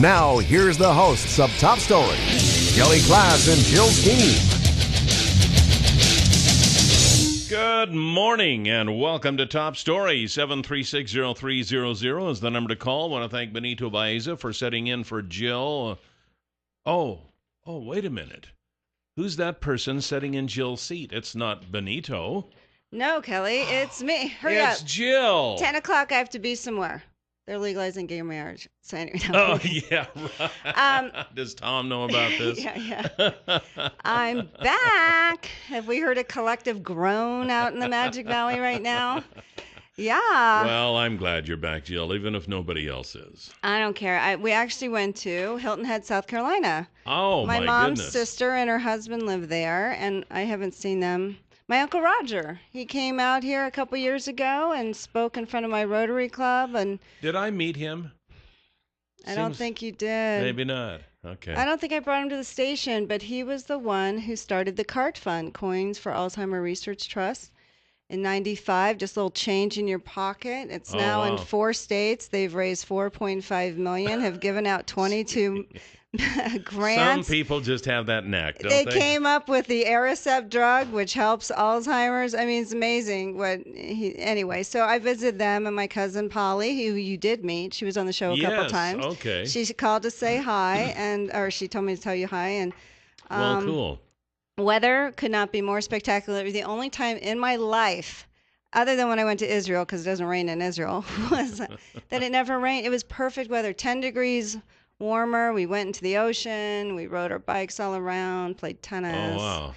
Now, here's the hosts of Top Story, KLIXcast and Jill Skeen. Good morning and welcome to Top Story. 7360300 is the number to call. I want to thank Benito Baeza for setting in for Jill. Oh, wait a minute. Who's that person sitting in Jill's seat? It's not Benito. No, Kelly, it's me. Hurry up. It's Jill. 10 o'clock, I have to be somewhere. They're legalizing gay marriage. So anyway, Oh, yeah, right. Does Tom know about this? Yeah. I'm back. Have we heard a collective groan out in the Magic Valley right now? Yeah. Well, I'm glad you're back, Jill, even if nobody else is. I don't care. We actually went to Hilton Head, South Carolina. Oh, my mom's goodness. sister and her husband live there, and I haven't seen them. My Uncle Roger, he came out here a couple years ago and spoke in front of my Rotary Club. And did I meet him? I don't think you did. Maybe not. Okay. I don't think I brought him to the station, but he was the one who started the CART Fund, Coins for Alzheimer Research Trust. In 95, just a little change in your pocket. It's now in 4 states. They've raised $4.5 million, have given out 22 grants. Some people just have that knack, don't they? They came up with the Aricept drug, which helps Alzheimer's. I mean, it's amazing. Anyway, so I visited them and my cousin Polly, who you did meet. She was on the show a couple times. Okay. She called to say hi, or she told me to tell you hi. And well, cool. Weather could not be more spectacular. It was the only time in my life, other than when I went to Israel, because it doesn't rain in Israel, was that it never rained. It was perfect weather, 10 degrees warmer. We went into the ocean. We rode our bikes all around, played tennis. Oh, wow.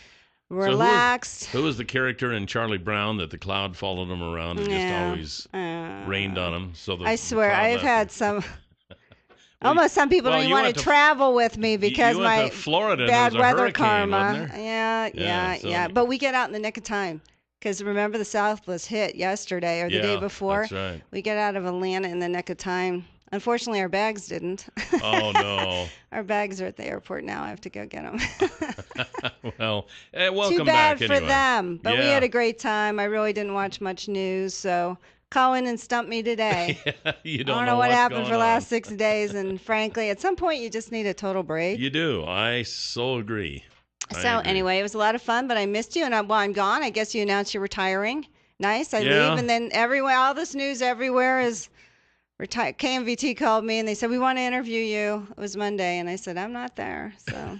Relaxed. So who was the character in Charlie Brown that the cloud followed him around and just always rained on him? I swear, I've had some... Almost some people don't even want to travel with me because my Florida bad weather hurricane, karma. Yeah. But we get out in the nick of time because remember the South was hit yesterday or the day before. That's right. We get out of Atlanta in the nick of time. Unfortunately, our bags didn't. Oh, no. Our bags are at the airport now. I have to go get them. Well, welcome Too bad back for anyway. them. But we Yeah. had a great time. I really didn't watch much news, so call in and stump me today. You I don't don't know what happened for the on. last 6 days, and frankly, at some point, you just need a total break. You do. I so agree. So anyway, it was a lot of fun, but I missed you, and while I'm gone, I guess you announced you're retiring. Nice. I leave, and then all this news everywhere is retired. KMVT called me, and they said, we want to interview you. It was Monday, and I said, I'm not there. So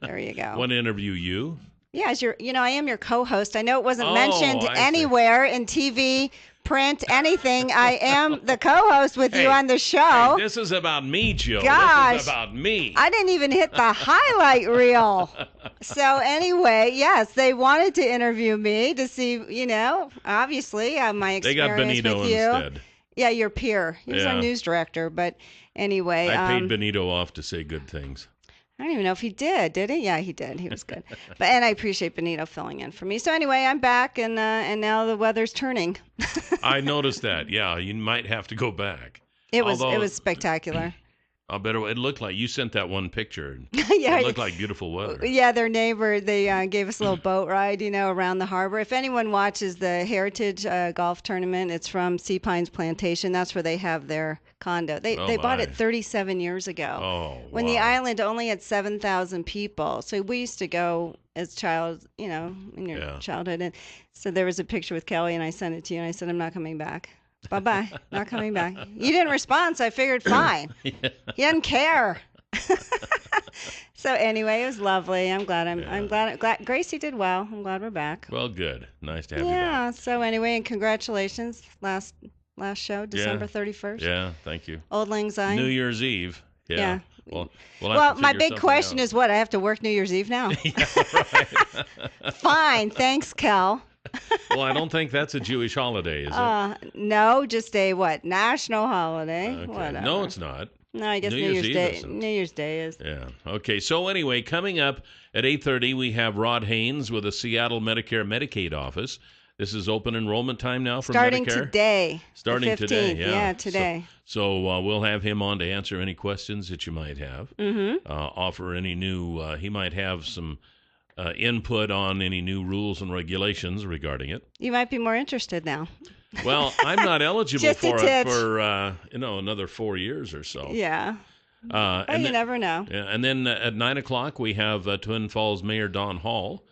there you go. Want to interview you? Yeah, I am your co-host. I know it wasn't mentioned anywhere in TV, print, anything. I am the co-host with you on the show. Hey, this is about me, Jill. Gosh, this is about me. I didn't even hit the highlight reel. So anyway, yes, they wanted to interview me to see, obviously my experience they got Benito with you. Instead. Yeah, your peer. He was our news director. But anyway. I paid Benito off to say good things. I don't even know if he did he? Yeah, he did. He was good. And I appreciate Benito filling in for me. So anyway, I'm back, and now the weather's turning. I noticed that. Yeah, you might have to go back. It was spectacular. I bet it looked like you sent that one picture. Yeah, it looked like beautiful weather. Yeah, their neighbor, they gave us a little boat ride, around the harbor. If anyone watches the Heritage Golf Tournament, it's from Sea Pines Plantation. That's where they have their condo. They bought it 37 years ago. When the island only had 7,000 people. So we used to go as child, in your childhood. And so there was a picture with Kelly, and I sent it to you, and I said, I'm not coming back. Bye-bye. Not coming back. You didn't respond, so I figured fine. He doesn't care. So anyway, it was lovely. I'm glad Gracie did well. I'm glad we're back. Well, good. Nice to have you back. Yeah. So anyway, and congratulations. Last show, December 31st. Yeah, thank you. Old Lang Syne. New Year's Eve. Yeah. Well, my big question is what? I have to work New Year's Eve now? Yeah, right. Fine. Thanks, Kel. Well, I don't think that's a Jewish holiday, is it? No, just a national holiday. Okay. Whatever. No, it's not. No, I guess New Year's Day. Isn't. New Year's Day is. Yeah. Okay. So anyway, coming up at 8:30, we have Rod Haynes with the Seattle Medicare Medicaid office. This is open enrollment time now for Starting Medicare. Today. Starting today. Yeah, today. So we'll have him on to answer any questions that you might have. Mm-hmm. Offer any new. He might have some input on any new rules and regulations regarding it. You might be more interested now. Well, I'm not eligible Just for it for another 4 years or so. Yeah. You never know. Yeah, and then at 9 o'clock, we have Twin Falls Mayor Don Hall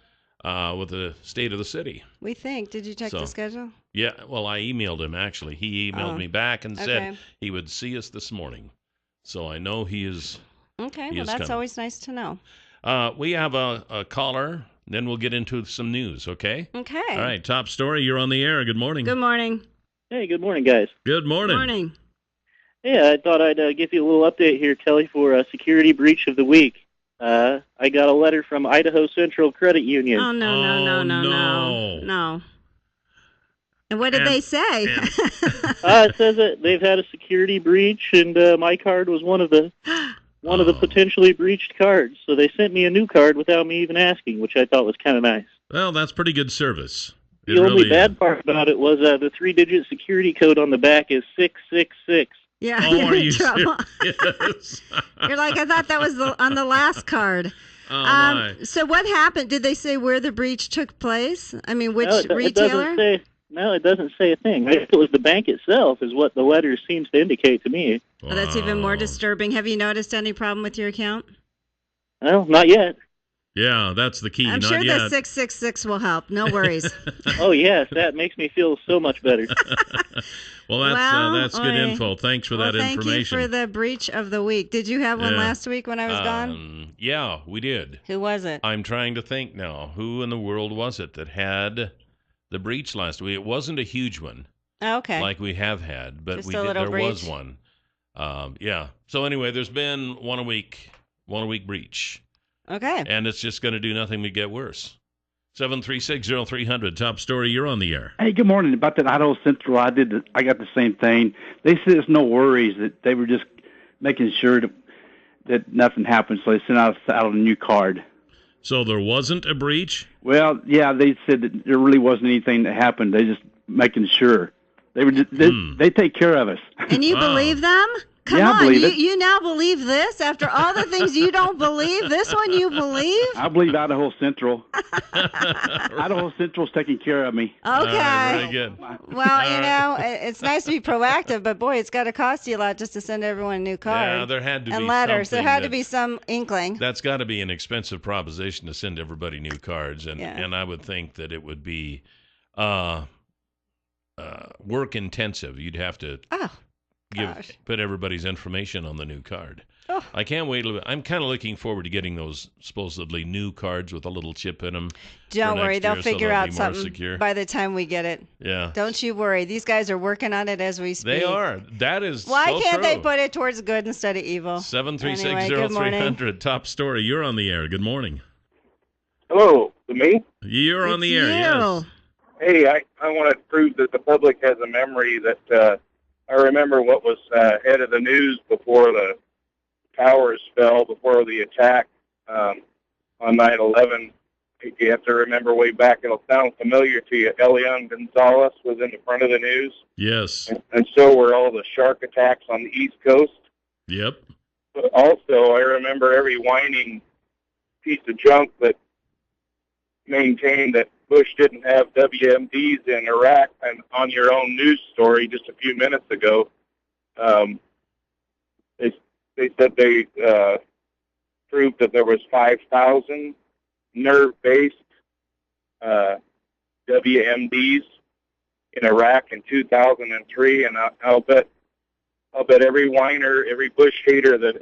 with the state of the city. We think. Did you check the schedule? Yeah, well, I emailed him, actually. He emailed me back and said he would see us this morning. So I know he is. Okay, well, that's always nice to know. We have a caller, then we'll get into some news, okay? Okay. All right, top story. You're on the air. Good morning. Good morning. Hey, good morning, guys. Good morning. Good morning. Yeah, I thought I'd give you a little update here, Kelly, for a security breach of the week. I got a letter from Idaho Central Credit Union. Oh, no. And what did they say? It says that they've had a security breach, and my card was one of the potentially breached cards. So they sent me a new card without me even asking, which I thought was kind of nice. Well, that's pretty good service. The only bad part about it was the 3-digit security code on the back is 666. Yeah, oh, you're are you in trouble. serious? You're like, I thought that was on the last card. Oh, my. So what happened? Did they say where the breach took place? I mean, which retailer? It doesn't say a thing. I think it was the bank itself is what the letter seems to indicate to me. Wow. Oh, that's even more disturbing. Have you noticed any problem with your account? Well, not yet. Yeah, that's the key. I'm sure the 666 will help. No worries. Oh, yes. That makes me feel so much better. Well, that's good info. Thanks for that information. Thank you for the breach of the week. Did you have one last week when I was gone? Yeah, we did. Who was it? I'm trying to think now. Who in the world was it that had the breach last week? It wasn't a huge one. Oh, okay. Like we have had, but there was one. Yeah. So anyway, there's been one a week breach. Okay. And it's just going to do nothing but get worse. 7360300, top story, you're on the air. Hey, good morning. About that Idaho Central, I got the same thing. They said there's no worries, that they were just making sure that nothing happened, so they sent out a new card. So there wasn't a breach? Well, yeah, they said that there really wasn't anything that happened. They just making sure. They were just, they take care of us. And you believe them? Come on, you now believe this? After all the things you don't believe, this one you believe? I believe Idaho Central. Idaho Central's taking care of me. Okay. Very good. Well, it's nice to be proactive, but boy, it's got to cost you a lot just to send everyone a new card. Yeah, there had to be letters. There had to be some inkling. That's got to be an expensive proposition to send everybody new cards, and I would think that it would be work intensive. You'd have to put everybody's information on the new card. Oh. I can't wait. I'm kind of looking forward to getting those supposedly new cards with a little chip in them. Don't worry. They'll figure out something by the time we get it. Yeah. Don't you worry. These guys are working on it as we speak. They are. That is Why so can't true. they put it towards good instead of evil? 7360300, top story. You're on the air. Good morning. Hello, to me? You're on the air, yes. Hey, I want to prove that the public has a memory that I remember what was ahead of the news before the towers fell, before the attack on 9/11. You have to remember way back. It'll sound familiar to you. Elian Gonzalez was in the front of the news. Yes. And so were all the shark attacks on the East Coast. Yep. But also, I remember every whining piece of junk that maintained that Bush didn't have WMDs in Iraq, and on your own news story just a few minutes ago, they said they proved that there was 5,000 nerve-based WMDs in Iraq in 2003, and I'll bet every whiner, every Bush hater that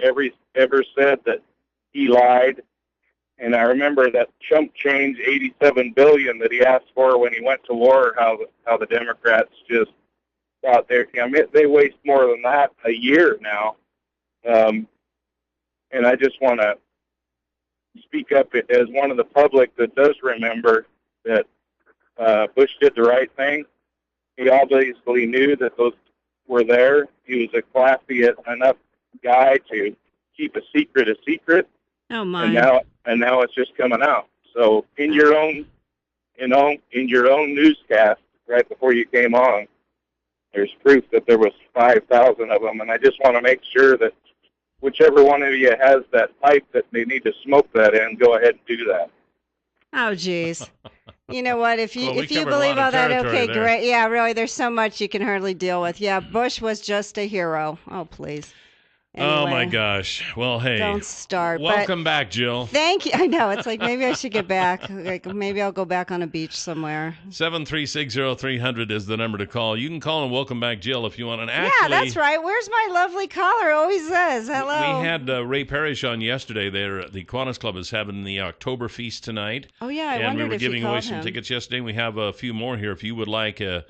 ever said that he lied. And I remember that chump change $87 billion that he asked for when he went to war. How the Democrats just thought they waste more than that a year now. And I just want to speak up as one of the public that does remember that Bush did the right thing. He obviously knew that those were there. He was a classy enough guy to keep a secret. Oh my! And now it's just coming out. So in your own newscast right before you came on, there's proof that there was 5,000 of them. And I just want to make sure that whichever one of you has that pipe that they need to smoke that in, go ahead and do that. Oh, geez. You know what? If you believe all that, okay, great. Yeah, really, there's so much you can hardly deal with. Yeah, Bush was just a hero. Oh, please. Anyway, oh, my gosh. Well, hey. Don't start. Welcome back, Jill. Thank you. I know. It's like maybe I should get back. Like maybe I'll go back on a beach somewhere. 7360300 is the number to call. You can call and welcome back Jill if you want. And actually, yeah, that's right. Where's my lovely caller? Always says hello. We had Ray Parrish on yesterday. The Kiwanis Club is having the Oktober Feast tonight. Oh, yeah. I and wondered we were if you giving away called some him. tickets yesterday. We have a few more here. If you would like a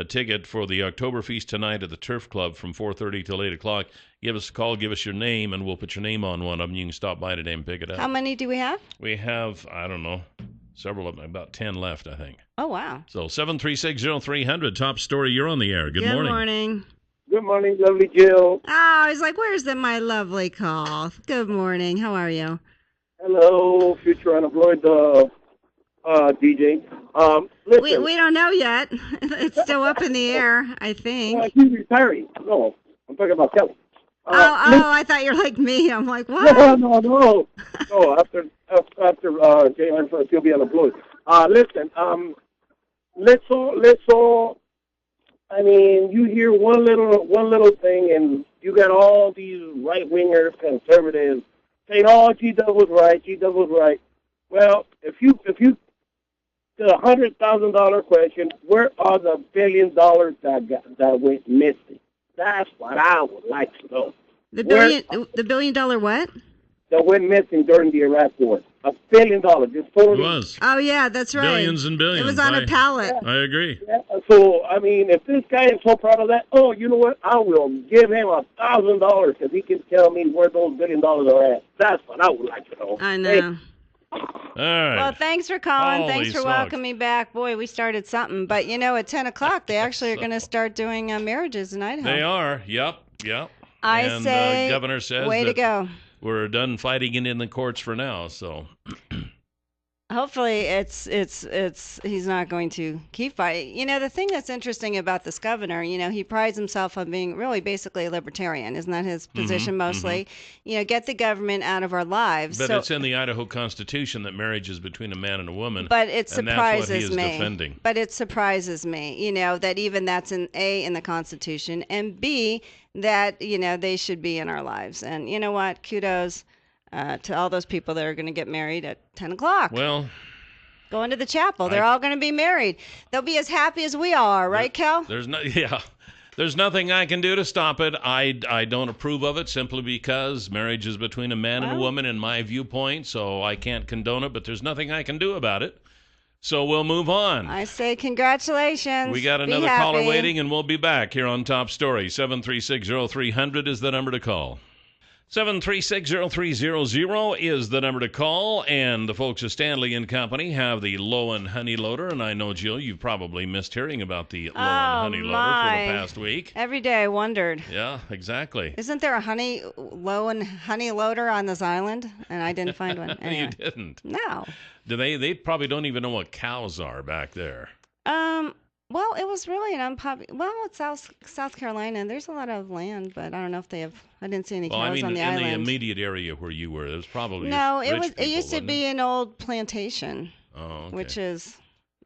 ticket for the Oktober Feast tonight at the Turf Club from 4:30 till 8 o'clock, give us a call, give us your name, and we'll put your name on one of them. You can stop by today and pick it up. How many do we have? We have, I don't know, several of them, about 10 left, I think. Oh, wow. So 7360300, top story, you're on the air. Good morning. Good morning. Good morning, lovely Jill. Oh, I was like, where's my lovely call? Good morning. How are you? Hello, future unemployed DJ. Listen, We don't know yet. It's still up in the air, I think. he's retiring. No, I'm talking about Kelly. I thought you're like me. I'm like, what? No. After January 1st, he'll be unemployed. Listen, let's all. I mean, you hear one little thing, and you got all these right wingers, conservatives, saying, "Oh, G-Dub was right. G-Dub was right." Well, if you the $100,000 question, where are the $1 billion that went missing? That's what I would like to know. The $1 billion what? That went missing during the Iraq War. $1 billion, just totally. It was. Oh, yeah, that's right. Billions and billions. It was on a pallet. I agree. Yeah, so, I mean, if this guy is so proud of that, oh, you know what? I will give him $1,000 if he can tell me where those $1 billion are at. That's what I would like to know. I know. All right. Well, thanks for calling. Holy Thanks for smokes. welcoming me back. Boy, we started something. But, at 10 o'clock, they actually are going to start doing marriages in Idaho. They are. Yep. I say, Governor says way to go. We're done fighting it in the courts for now, so. Hopefully he's not going to keep fighting. The thing that's interesting about this governor, he prides himself on being really basically a libertarian. Isn't that his position mostly? Get the government out of our lives. But it's in the Idaho Constitution that marriage is between a man and a woman. But it surprises and that's what he is me. defending. But it surprises me, that even that's in the Constitution, and B, that, they should be in our lives. And you know what? Kudos to all those people that are going to get married at 10 o'clock. Well, going to the chapel. They're all going to be married. They'll be as happy as we are, right, Kel? There's nothing I can do to stop it. I don't approve of it simply because marriage is between a man and a woman in my viewpoint, so I can't condone it, but there's nothing I can do about it. So we'll move on. I say congratulations. We got another caller waiting, and we'll be back here on Top Story. 7360300 is the number to call. 7360300 is the number to call, and the folks at Stanley & Company have the Lowen Honey Loader, and I know, Jill, you've probably missed hearing about the Lowen Honey Loader for the past week. Every day I wondered. Yeah, exactly. Isn't there a Lowen Honey Loader on this island? And I didn't find one. Anyway. You didn't? No. They probably don't even know what cows are back there. Well, it was really an unpopular. Well, it's South Carolina. There's a lot of land, but I don't know if they have. I didn't see any cows on the island. In the immediate area where you were, it was probably no. It used to be an old plantation. Oh, okay. Which is,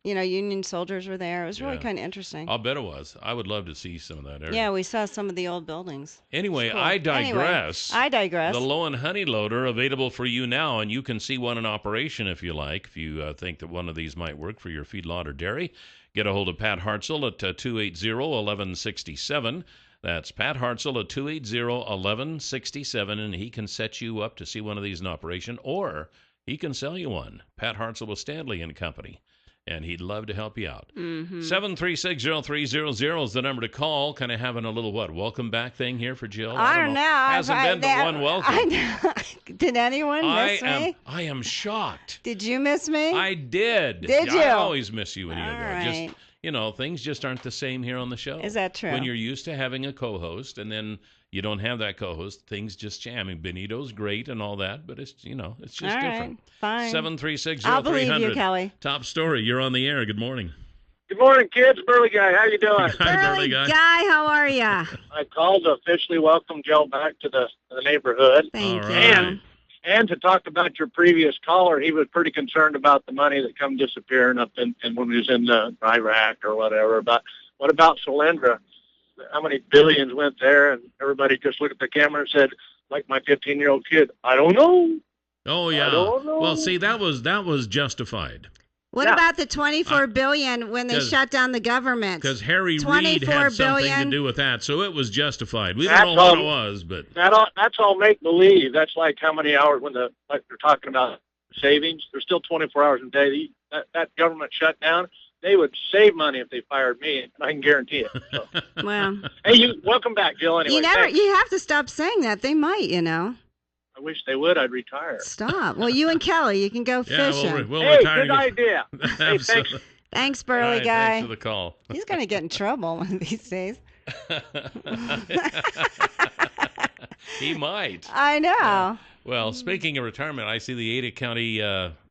Union soldiers were there. It was really kind of interesting. I'll bet it was. I would love to see some of that area. Yeah, we saw some of the old buildings. Anyway, cool. I digress. I digress. The Lowen Honey Loader available for you now, and you can see one in operation if you like. If you think that one of these might work for your feedlot or dairy. Get a hold of Pat Hartzell at 280-1167. That's Pat Hartzell at 280-1167, and he can set you up to see one of these in operation, or he can sell you one. Pat Hartzell with Stanley & Company, and he'd love to help you out. 7360300 is the number to call. Kind of having a little, welcome back thing here for Jill? I don't know. Hasn't been but one welcome. I know. Did anyone miss me? I am shocked. Did you miss me? I did. Did you? I always miss you when you're there. Right. Just, things just aren't the same here on the show. Is that true? When you're used to having a co-host, and then you don't have that co-host, things just change. I mean, Benito's great and all that, but it's, it's just different. Fine. 7360300. I'll believe you, Kelly. Top story. You're on the air. Good morning. Good morning, kids. Burley Guy, how you doing? Hi, Burley Guy, how are ya? I called to officially welcome Joe back to the neighborhood. Thank all you. right. And to talk about your previous caller, he was pretty concerned about the money that come disappearing up in when he was in Iraq or whatever. But what about Solyndra? How many billions went there? And everybody just looked at the camera and said, like my 15-year-old kid. I don't know. Oh yeah. I don't know. Well, see, that was justified. What about the $24 billion when they shut down the government? Because Harry Reid had something to do with that, so it was justified. We don't know what it was, but that's all make believe. That's like how many hours when like they're talking about savings. There's still 24 hours a day. That government shutdown, they would save money if they fired me. I can guarantee it. So. Well, hey, welcome back, Jill. Anyway, you have to stop saying that. They might, I wish they would. I'd retire. Stop. Well, you and Kelly, you can go fishing. We'll hey, retire. Good idea. Hey, thanks. Thanks, burly guy. Thanks for the call. He's going to get in trouble one of these days. He might. I know. Well, speaking of retirement, I see the Ada County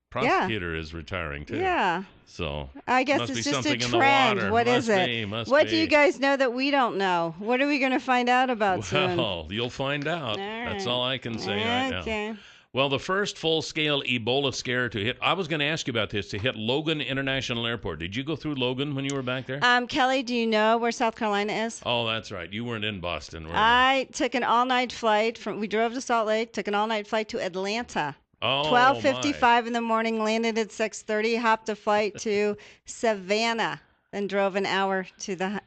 prosecutor is retiring, too. Yeah. So I guess it's just a trend. What is it? What do you guys know that we don't know? What are we going to find out about soon? Well, you'll find out. That's all I can say right now. Okay. Well, the first full-scale Ebola scare to hit, I was going to ask you about this, to hit Logan International Airport. Did you go through Logan when you were back there? Kelly, do you know where South Carolina is? Oh, that's right. You weren't in Boston, were you? I took an all-night flight we drove to Salt Lake, took an all-night flight to Atlanta. Oh, 12:55 in the morning, landed at 6:30, hopped a flight to Savannah, then drove an hour to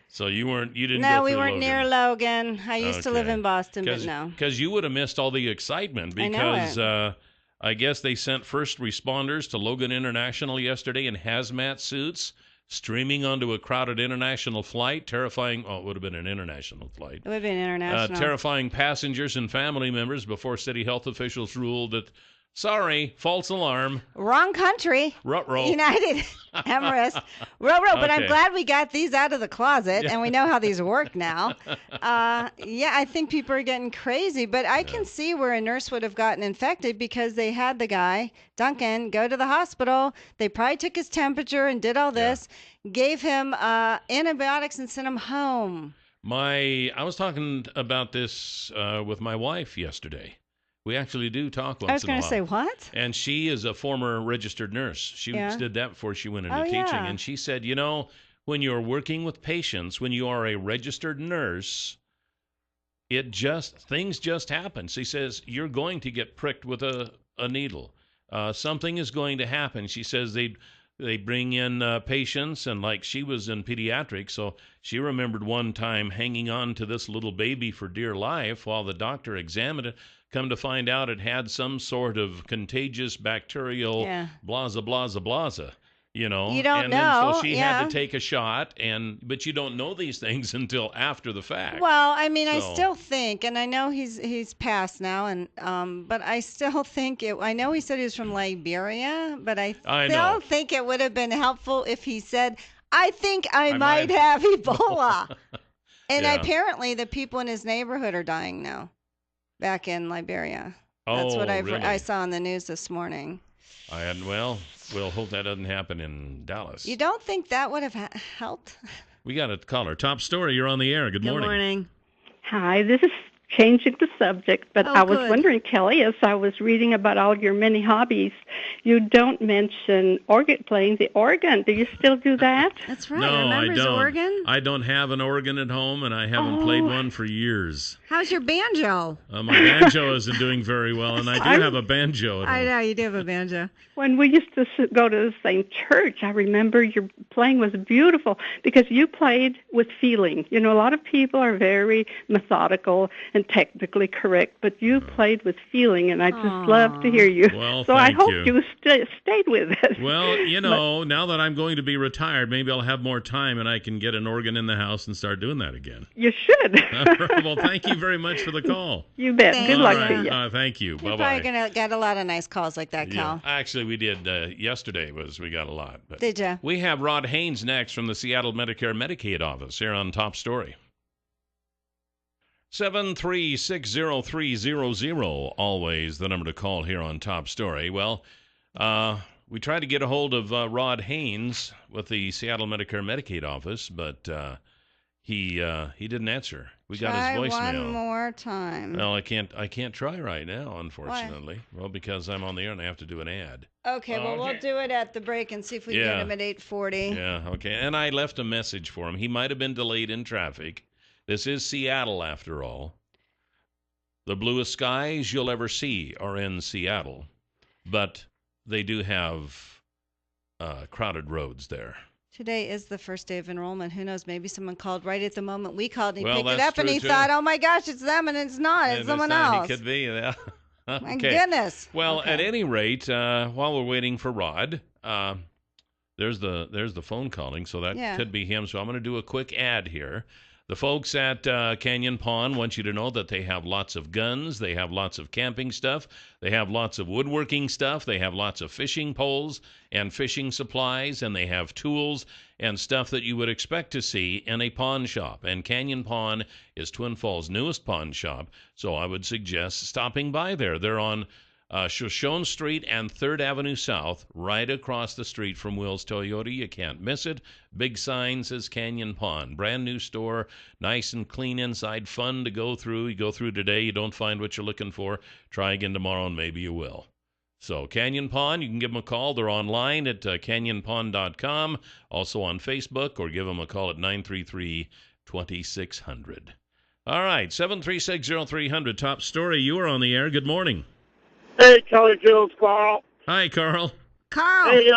So you didn't No, go we through weren't Logan. near Logan. I used to live in Boston, but no. Because you would have missed all the excitement because I guess they sent first responders to Logan International yesterday in hazmat suits, streaming onto a crowded international flight, terrifying. Oh, it would have been an international flight. It would have been international. Terrifying passengers and family members before city health officials ruled that, sorry, false alarm. Wrong country. Ruh-roh. United Emirates. Ruh-roh. But I'm glad we got these out of the closet, and we know how these work now. I think people are getting crazy, but I can see where a nurse would have gotten infected because they had the guy, Duncan, go to the hospital. They probably took his temperature and did all this, gave him antibiotics and sent him home. I was talking about this with my wife yesterday. We actually do talk once in a while. I was going to say, what? And she is a former registered nurse. She did that before she went into teaching. Yeah. And she said, when you're working with patients, when you are a registered nurse, things just happen. She says, you're going to get pricked with a needle. Something is going to happen. She says they bring in patients, and like she was in pediatrics, so she remembered one time hanging on to this little baby for dear life while the doctor examined it. Come to find out it had some sort of contagious bacterial blaza, blaza, blaza, You don't and know. Then, so she had to take a shot, but you don't know these things until after the fact. Well, I mean, I still think, and I know he's passed now, and but I still think I know he said he was from Liberia, but I still think it would have been helpful if he said, I think I might have Ebola. And apparently the people in his neighborhood are dying now. Back in Liberia. That's what I saw on the news this morning. We'll hope that doesn't happen in Dallas. You don't think that would have helped? We got a caller. Top story, you're on the air. Good morning. Good morning. Hi, this is changing the subject, but I was wondering, Kelly, as I was reading about all your many hobbies, you don't mention playing the organ. Do you still do that? That's right. No, I don't. Organ? I don't have an organ at home, and I haven't played one for years. How's your banjo? My banjo isn't doing very well, and I do have a banjo at home. I know, you do have a banjo. When we used to go to the same church, I remember your playing was beautiful because you played with feeling. A lot of people are very methodical and technically correct, but you played with feeling, and I just love to hear you. Well, so I hope you stayed with it. Well, now that I'm going to be retired, maybe I'll have more time and I can get an organ in the house and start doing that again. You should. Well, thank you very much for the call. You bet. Good luck to you. Thank you. You're Bye-bye. probably going to get a lot of nice calls like that, Cal. Yeah. Actually, we did. Yesterday we got a lot. But did you? We have Rod Haynes next from the Seattle Medicare Medicaid office here on Top Story. 7360300, always the number to call here on Top Story. Well, we tried to get a hold of Rod Haynes with the Seattle Medicare Medicaid office, but he didn't answer. We got his voicemail. Try one more time. Well, I can't try right now, unfortunately. Why? Well, because I'm on the air and I have to do an ad. Okay, we'll do it at the break and see if we can get him at 8:40. Yeah, okay. And I left a message for him. He might have been delayed in traffic. This is Seattle, after all. The bluest skies you'll ever see are in Seattle, but they do have crowded roads there. Today is the first day of enrollment. Who knows? Maybe someone called right at the moment we called and he Well, picked it that's up and true, he too. thought, oh my gosh, it's them, and it's not. It's someone else. He could be, yeah. Okay. My goodness. Well, Okay. at any rate, while we're waiting for Rod, there's the phone calling, so that could be him. So I'm going to do a quick ad here. The folks at Canyon Pond want you to know that they have lots of guns, they have lots of camping stuff, they have lots of woodworking stuff, they have lots of fishing poles and fishing supplies, and they have tools and stuff that you would expect to see in a pawn shop. And Canyon Pond is Twin Falls' newest pawn shop, so I would suggest stopping by there. They're on Shoshone Street and 3rd Avenue South, right across the street from Will's Toyota. You can't miss it. Big sign says Canyon Pond. Brand new store, nice and clean inside, fun to go through. You go through today, you don't find what you're looking for. Try again tomorrow, and maybe you will. So Canyon Pond, you can give them a call. They're online at canyonpond.com, also on Facebook, or give them a call at 933-2600. All right, 736-0300, top story. You are on the air. Good morning. Hey, Kelly, Jill, it's Carl. Hi, Carl. Carl. Hey,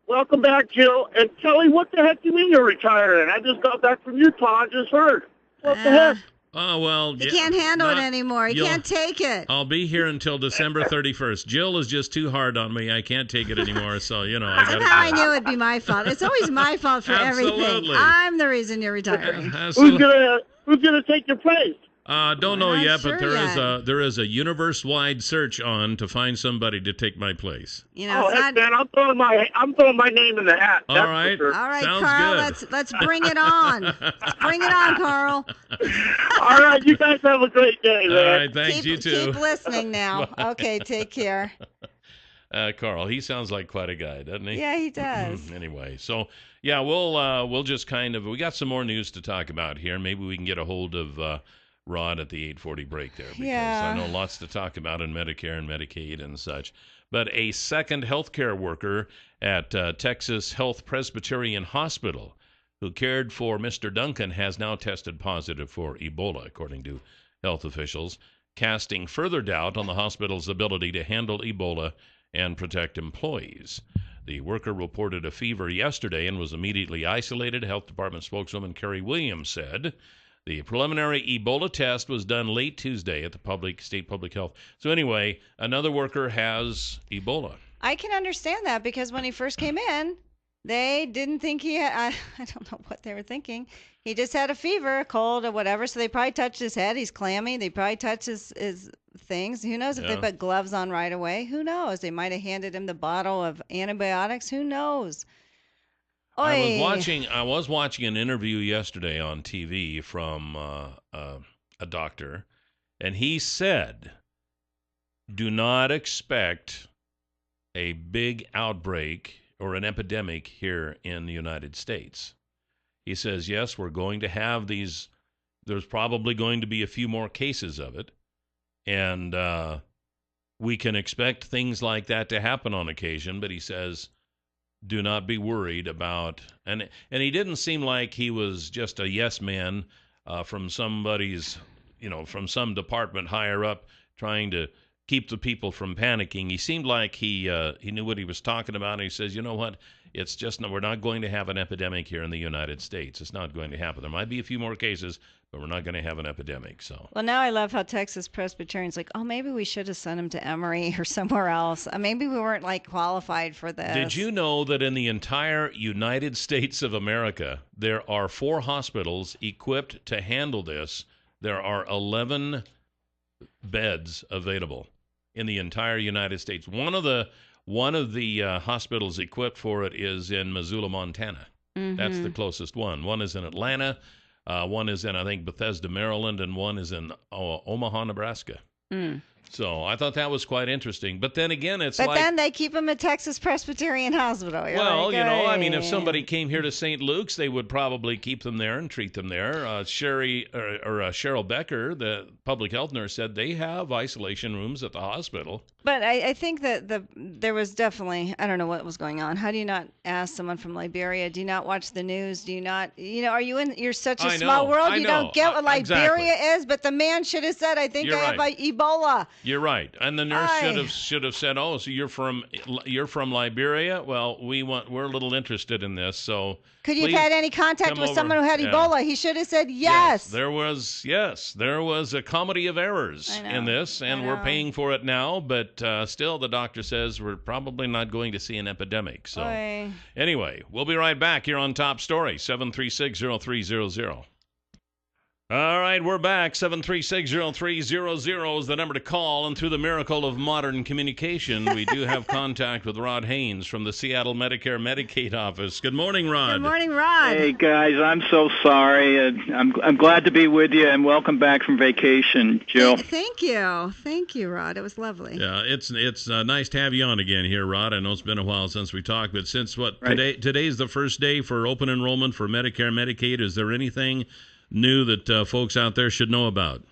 welcome back, Jill. And Kelly, what the heck do you mean you're retiring? I just got back from Utah. I just heard. What the heck? Oh, well. He can't handle it anymore. He can't take it. I'll be here until December 31st. Jill is just too hard on me. I can't take it anymore, so, I got to Somehow I knew it'd be my fault. It's always my fault for everything. Absolutely. I'm the reason you're retiring. Who's gonna take your place? Don't know yet, but sure there is a universe-wide search on to find somebody to take my place. You know, man, I'm throwing my name in the hat. All right, for sure. All right, sounds Carl. good. Let's bring it on. Let's bring it on, Carl. All right, you guys have a great day, man. All right, thanks. You too. Keep listening now. Okay, take care. Carl, he sounds like quite a guy, doesn't he? Yeah, he does. Anyway, so yeah, we'll just we got some more news to talk about here. Maybe we can get a hold of Rod at the 8:40 break there, because I know lots to talk about in Medicare and Medicaid and such. But a second healthcare worker at Texas Health Presbyterian Hospital who cared for Mr. Duncan has now tested positive for Ebola, according to health officials, casting further doubt on the hospital's ability to handle Ebola and protect employees. The worker reported a fever yesterday and was immediately isolated. Health Department spokeswoman Carrie Williams said the preliminary Ebola test was done late Tuesday at the state public health. So anyway, another worker has Ebola. I can understand that, because when he first came in, they didn't think he had, I don't know what they were thinking. He just had a fever, a cold, or whatever, so they probably touched his head. He's clammy. They probably touched his things. Who knows if they put gloves on right away? Who knows? They might have handed him the bottle of antibiotics. Who knows? I was watching an interview yesterday on TV from a doctor, and he said, do not expect a big outbreak or an epidemic here in the United States. He says, yes, we're going to have these, there's probably going to be a few more cases of it, and we can expect things like that to happen on occasion, but he says, do not be worried about, and he didn't seem like he was just a yes man from somebody's, from some department higher up trying to keep the people from panicking. He seemed like he knew what he was talking about. And he says, you know what? It's just, we're not going to have an epidemic here in the United States. It's not going to happen. There might be a few more cases, but we're not going to have an epidemic. So. Well, now I love how Texas Presbyterian's like, oh, maybe we should have sent him to Emory or somewhere else. Maybe we weren't qualified for this. Did you know that in the entire United States of America, there are 4 hospitals equipped to handle this? There are 11 beds available in the entire United States. One of the hospitals equipped for it is in Missoula, Montana. Mm-hmm. That's the closest one. One is in Atlanta. One is in, I think, Bethesda, Maryland, and one is in Omaha, Nebraska. So I thought that was quite interesting. But then again, But then they keep them at Texas Presbyterian Hospital. I mean, if somebody came here to St. Luke's, they would probably keep them there and treat them there. Cheryl Becker, the public health nurse, said they have isolation rooms at the hospital. But I think that there was definitely, I don't know what was going on. How do you not ask someone from Liberia? Do you not watch the news? Do you not, are you're such a small world, you don't get what Liberia is? But the man should have said, I think I have Ebola. You're right, and the nurse should have said, "Oh, so you're from Liberia? Well, we're a little interested in this, so could you have had any contact with someone who had Ebola?" He should have said yes. There was a comedy of errors in this, and we're paying for it now. But still, the doctor says we're probably not going to see an epidemic. So anyway, we'll be right back here on Top Story 736-0300. All right, we're back. 736-0300 is the number to call, and through the miracle of modern communication, we do have contact with Rod Haynes from the Seattle Medicare Medicaid office. Good morning, Rod. Good morning, Rod. Hey, guys, I'm so sorry. I'm glad to be with you, and welcome back from vacation, Jill. Thank you, Rod. It was lovely. Yeah, it's nice to have you on again here, Rod. I know it's been a while since we talked, but since today's the first day for open enrollment for Medicare Medicaid, is there anything new that folks out there should know about?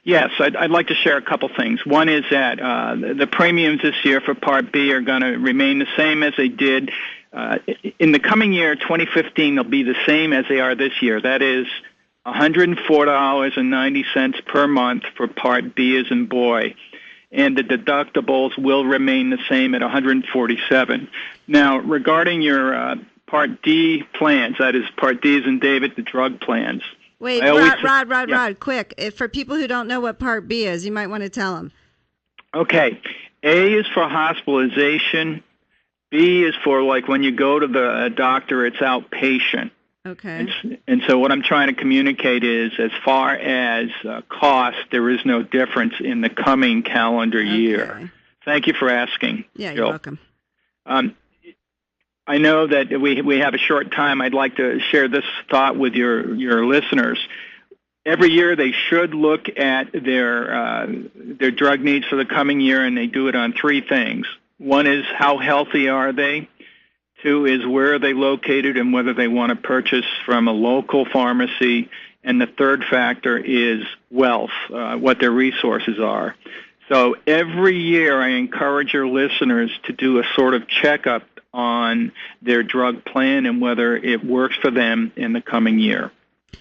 Yes, I'd like to share a couple things. One is that the premiums this year for Part B are going to remain the same as they did. In the coming year, 2015, they'll be the same as they are this year. That is $104.90 per month for Part B as in boy. And the deductibles will remain the same at $147. Now, regarding your Part D plans, that is Part D as in David, the drug plans, Wait, Rod, quick. For people who don't know what Part B is, you might want to tell them. Okay. A is for hospitalization. B is for, like, when you go to the doctor, it's outpatient. Okay. And so what I'm trying to communicate is, as far as cost, there is no difference in the coming calendar year. Thank you for asking. Yeah, Jill. You're welcome. I know that we have a short time. I'd like to share this thought with your listeners. Every year they should look at their drug needs for the coming year, and they do it on three things. One is how healthy are they? Two is where are they located and whether they want to purchase from a local pharmacy. And the third factor is wealth, what their resources are. So every year I encourage your listeners to do a sort of checkup on their drug plan and whether it works for them in the coming year.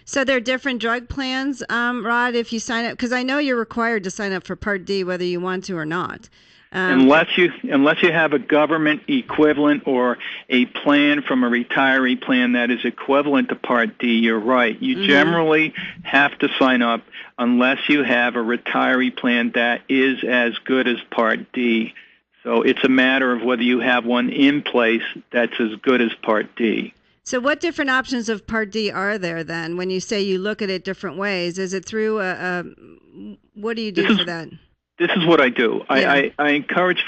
So there are different drug plans, Rod, if you sign up, because I know you're required to sign up for Part D whether you want to or not. Unless you have a government equivalent or a plan from a retiree plan that is equivalent to Part D, you're right. You generally have to sign up unless you have a retiree plan that is as good as Part D. So it's a matter of whether you have one in place that's as good as Part D. So what different options of Part D are there then? When you say you look at it different ways, is it through what do you do for that? This is what I do. Yeah. I encourage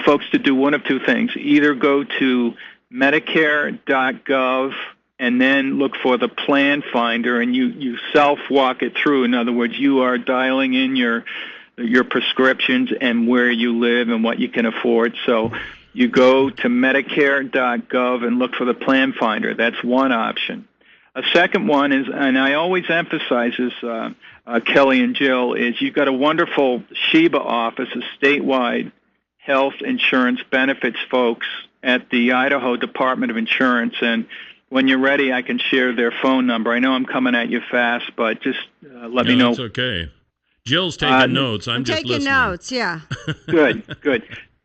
folks to do one of two things. Either go to Medicare.gov and then look for the plan finder, and you self-walk it through. In other words, you are dialing in your prescriptions and where you live and what you can afford. So you go to Medicare.gov and look for the plan finder. That's one option. A second one is, and I always emphasize this, Kelly and Jill, is you've got a wonderful SHEBA office, a statewide health insurance benefits folks at the Idaho Department of Insurance. And when you're ready, I can share their phone number. I know I'm coming at you fast, but just let me know. It's okay. Jill's taking notes. I'm just listening. Taking notes, yeah. Good.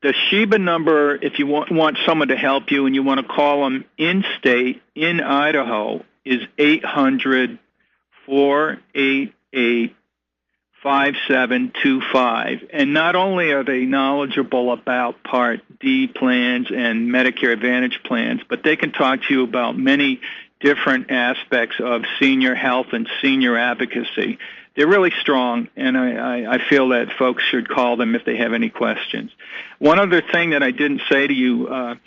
The SHEBA number, if you want someone to help you and you want to call them in-state, in Idaho, is 800-488-5725. And not only are they knowledgeable about Part D plans and Medicare Advantage plans, but they can talk to you about many different aspects of senior health and senior advocacy. They're really strong, and I feel that folks should call them if they have any questions. One other thing that I didn't say to you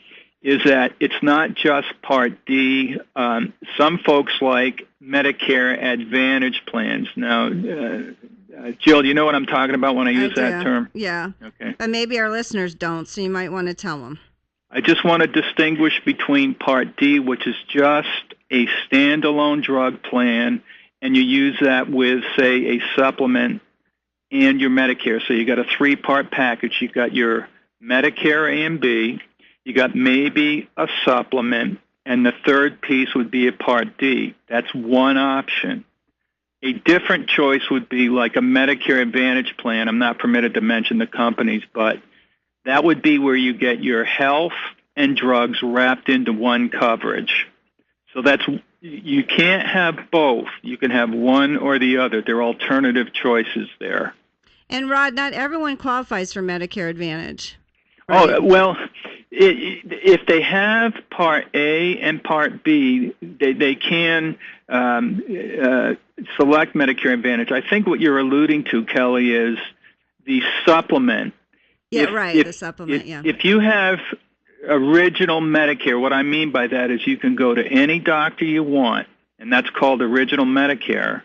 is that it's not just Part D. Some folks like Medicare Advantage plans. Now, Jill, do you know what I'm talking about when I use that term? Yeah. Okay. But maybe our listeners don't, so you might want to tell them. I just want to distinguish between Part D, which is just a standalone drug plan, and you use that with, say, a supplement and your Medicare. So you got a 3-part package. You got your Medicare A and B, you got maybe a supplement, and the third piece would be a Part D. That's one option. A different choice would be like a Medicare Advantage plan. I'm not permitted to mention the companies, but that would be where you get your health and drugs wrapped into one coverage. So you can't have both. You can have one or the other. There are alternative choices there. And Rod, not everyone qualifies for Medicare Advantage. Right? Oh, well, if they have Part A and Part B, they can select Medicare Advantage. I think what you're alluding to, Kelly, is the supplement. Yeah, right, the supplement, yeah. If you have original Medicare, what I mean by that is you can go to any doctor you want, and that's called original Medicare,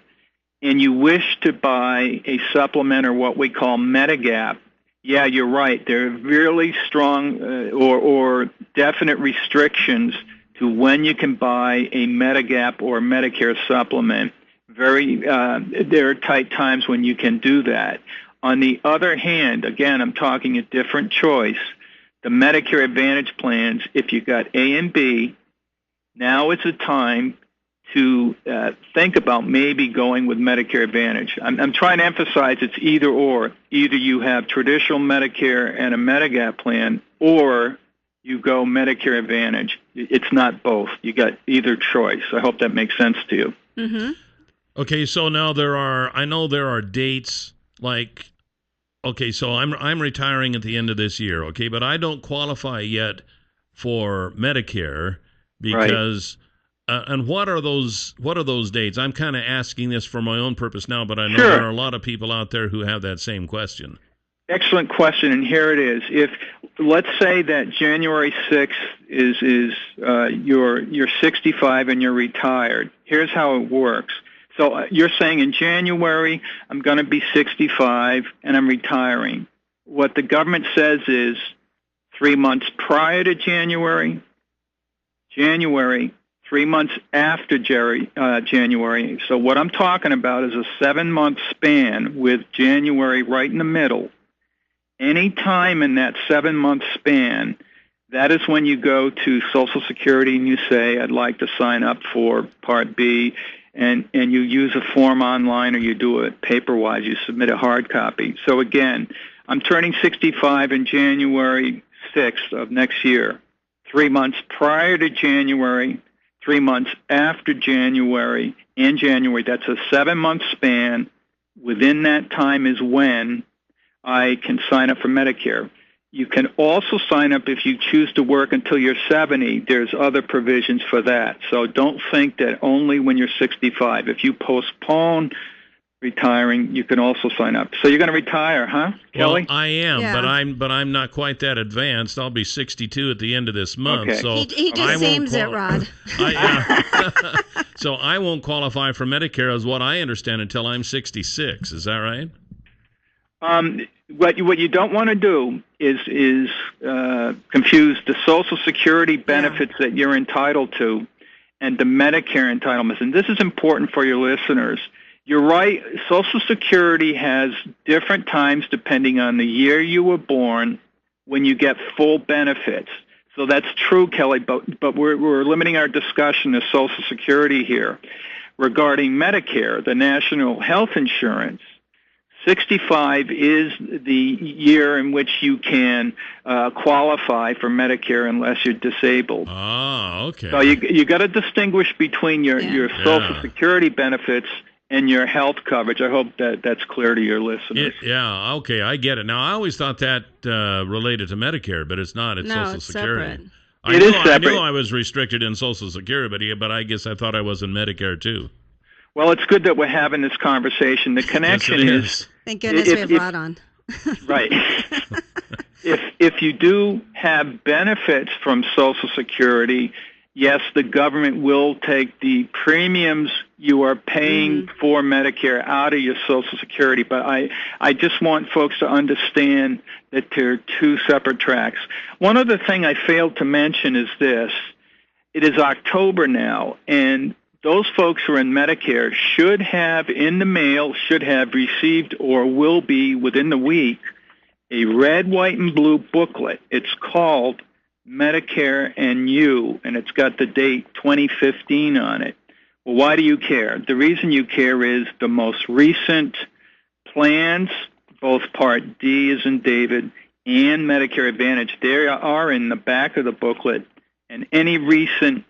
and you wish to buy a supplement or what we call Medigap. Yeah, you're right. There are really strong or definite restrictions to when you can buy a Medigap or Medicare supplement. There are tight times when you can do that. On the other hand, again, I'm talking a different choice. The Medicare Advantage plans, if you got A and B, now is the time to think about maybe going with Medicare Advantage. I'm trying to emphasize it's either or. Either you have traditional Medicare and a Medigap plan, or you go Medicare Advantage. It's not both. You got either choice. I hope that makes sense to you. Mm-hmm. Okay, so now I know there are dates like, okay, so I'm retiring at the end of this year, okay, but I don't qualify yet for Medicare because, and what are those dates? I'm kind of asking this for my own purpose now, but I know there are a lot of people out there who have that same question. Excellent question, and here it is. If let's say that January 6th is you're 65 and you're retired. Here's how it works. So you're saying in January, I'm going to be 65 and I'm retiring. What the government says is 3 months prior to January, 3 months after January. So what I'm talking about is a 7-month span with January right in the middle. Any time in that 7-month span, that is when you go to Social Security and you say, I'd like to sign up for Part B. And you use a form online or you do it paper-wise, you submit a hard copy. So again, I'm turning 65 in January 6th of next year. 3 months prior to January, 3 months after January, in January, that's a 7-month span. Within that time is when I can sign up for Medicare. You can also sign up if you choose to work until you're 70. There's other provisions for that. So don't think that only when you're 65. If you postpone retiring, you can also sign up. So you're going to retire, huh, Kelly? Well, I am, but I'm not quite that advanced. I'll be 62 at the end of this month. Okay. So he just seems it, Rod. So I won't qualify for Medicare, as what I understand, until I'm 66. Is that right? What you don't want to do is confuse the Social Security benefits that you're entitled to and the Medicare entitlements. And this is important for your listeners. You're right. Social Security has different times depending on the year you were born when you get full benefits. So that's true, Kelly, but we're limiting our discussion to Social Security here. Regarding Medicare, the national health insurance, 65 is the year in which you can qualify for Medicare unless you're disabled. Oh, okay. So you got to distinguish between your Social Security benefits and your health coverage. I hope that's clear to your listeners. Okay, I get it. Now, I always thought that related to Medicare, but it's not. It's Social Security. It is separate. I knew I was restricted in Social Security, but I guess I thought I was in Medicare, too. Well, it's good that we're having this conversation. The connection is... Thank goodness we have Rod on. Right. If you do have benefits from Social Security, yes, the government will take the premiums you are paying for Medicare out of your Social Security, but I just want folks to understand that they're two separate tracks. One other thing I failed to mention is this. It is October now, and those folks who are in Medicare should have in the mail, should have received or will be within the week, a red, white, and blue booklet. It's called Medicare and You, and it's got the date 2015 on it. Well, why do you care? The reason you care is the most recent plans, both Part D as in David and Medicare Advantage, they are in the back of the booklet, and any recent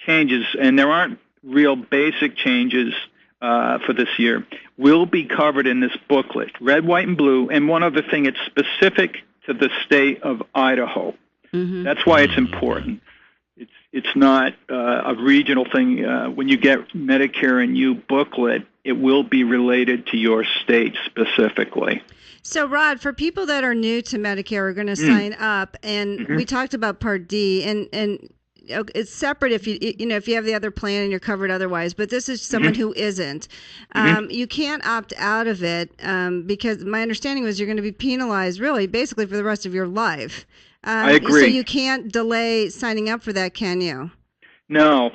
changes, and there aren't real basic changes for this year, will be covered in this booklet, red, white, and blue. And one other thing, it's specific to the state of Idaho. That's why it's important. It's not a regional thing. When you get Medicare and You booklet, it will be related to your state specifically. So, Rod, for people that are new to Medicare, are going to sign up, and we talked about Part D, and it's separate if if you have the other plan and you're covered otherwise. But this is someone who isn't. You can't opt out of it because my understanding was you're going to be penalized, really, basically for the rest of your life. I agree. So you can't delay signing up for that, can you? No.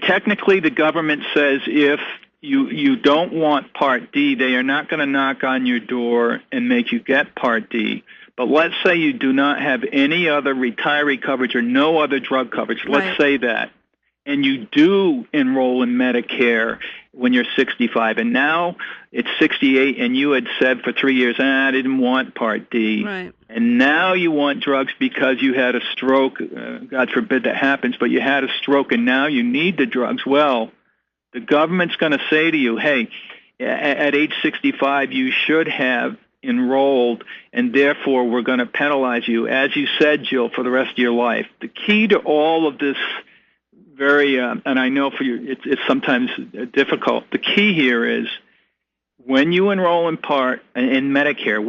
Technically, the government says if you don't want Part D, they are not going to knock on your door and make you get Part D. But let's say you do not have any other retiree coverage or no other drug coverage. Let's say that. And you do enroll in Medicare when you're 65, and now it's 68, and you had said for 3 years, I didn't want Part D. Right. And now you want drugs because you had a stroke. God forbid that happens, but you had a stroke, and now you need the drugs. Well, the government's going to say to you, hey, at age 65, you should have enrolled, and therefore we're going to penalize you, as you said, Jill, for the rest of your life. The key to all of this, and I know for you it's sometimes difficult. The key here is when you enroll in Medicare,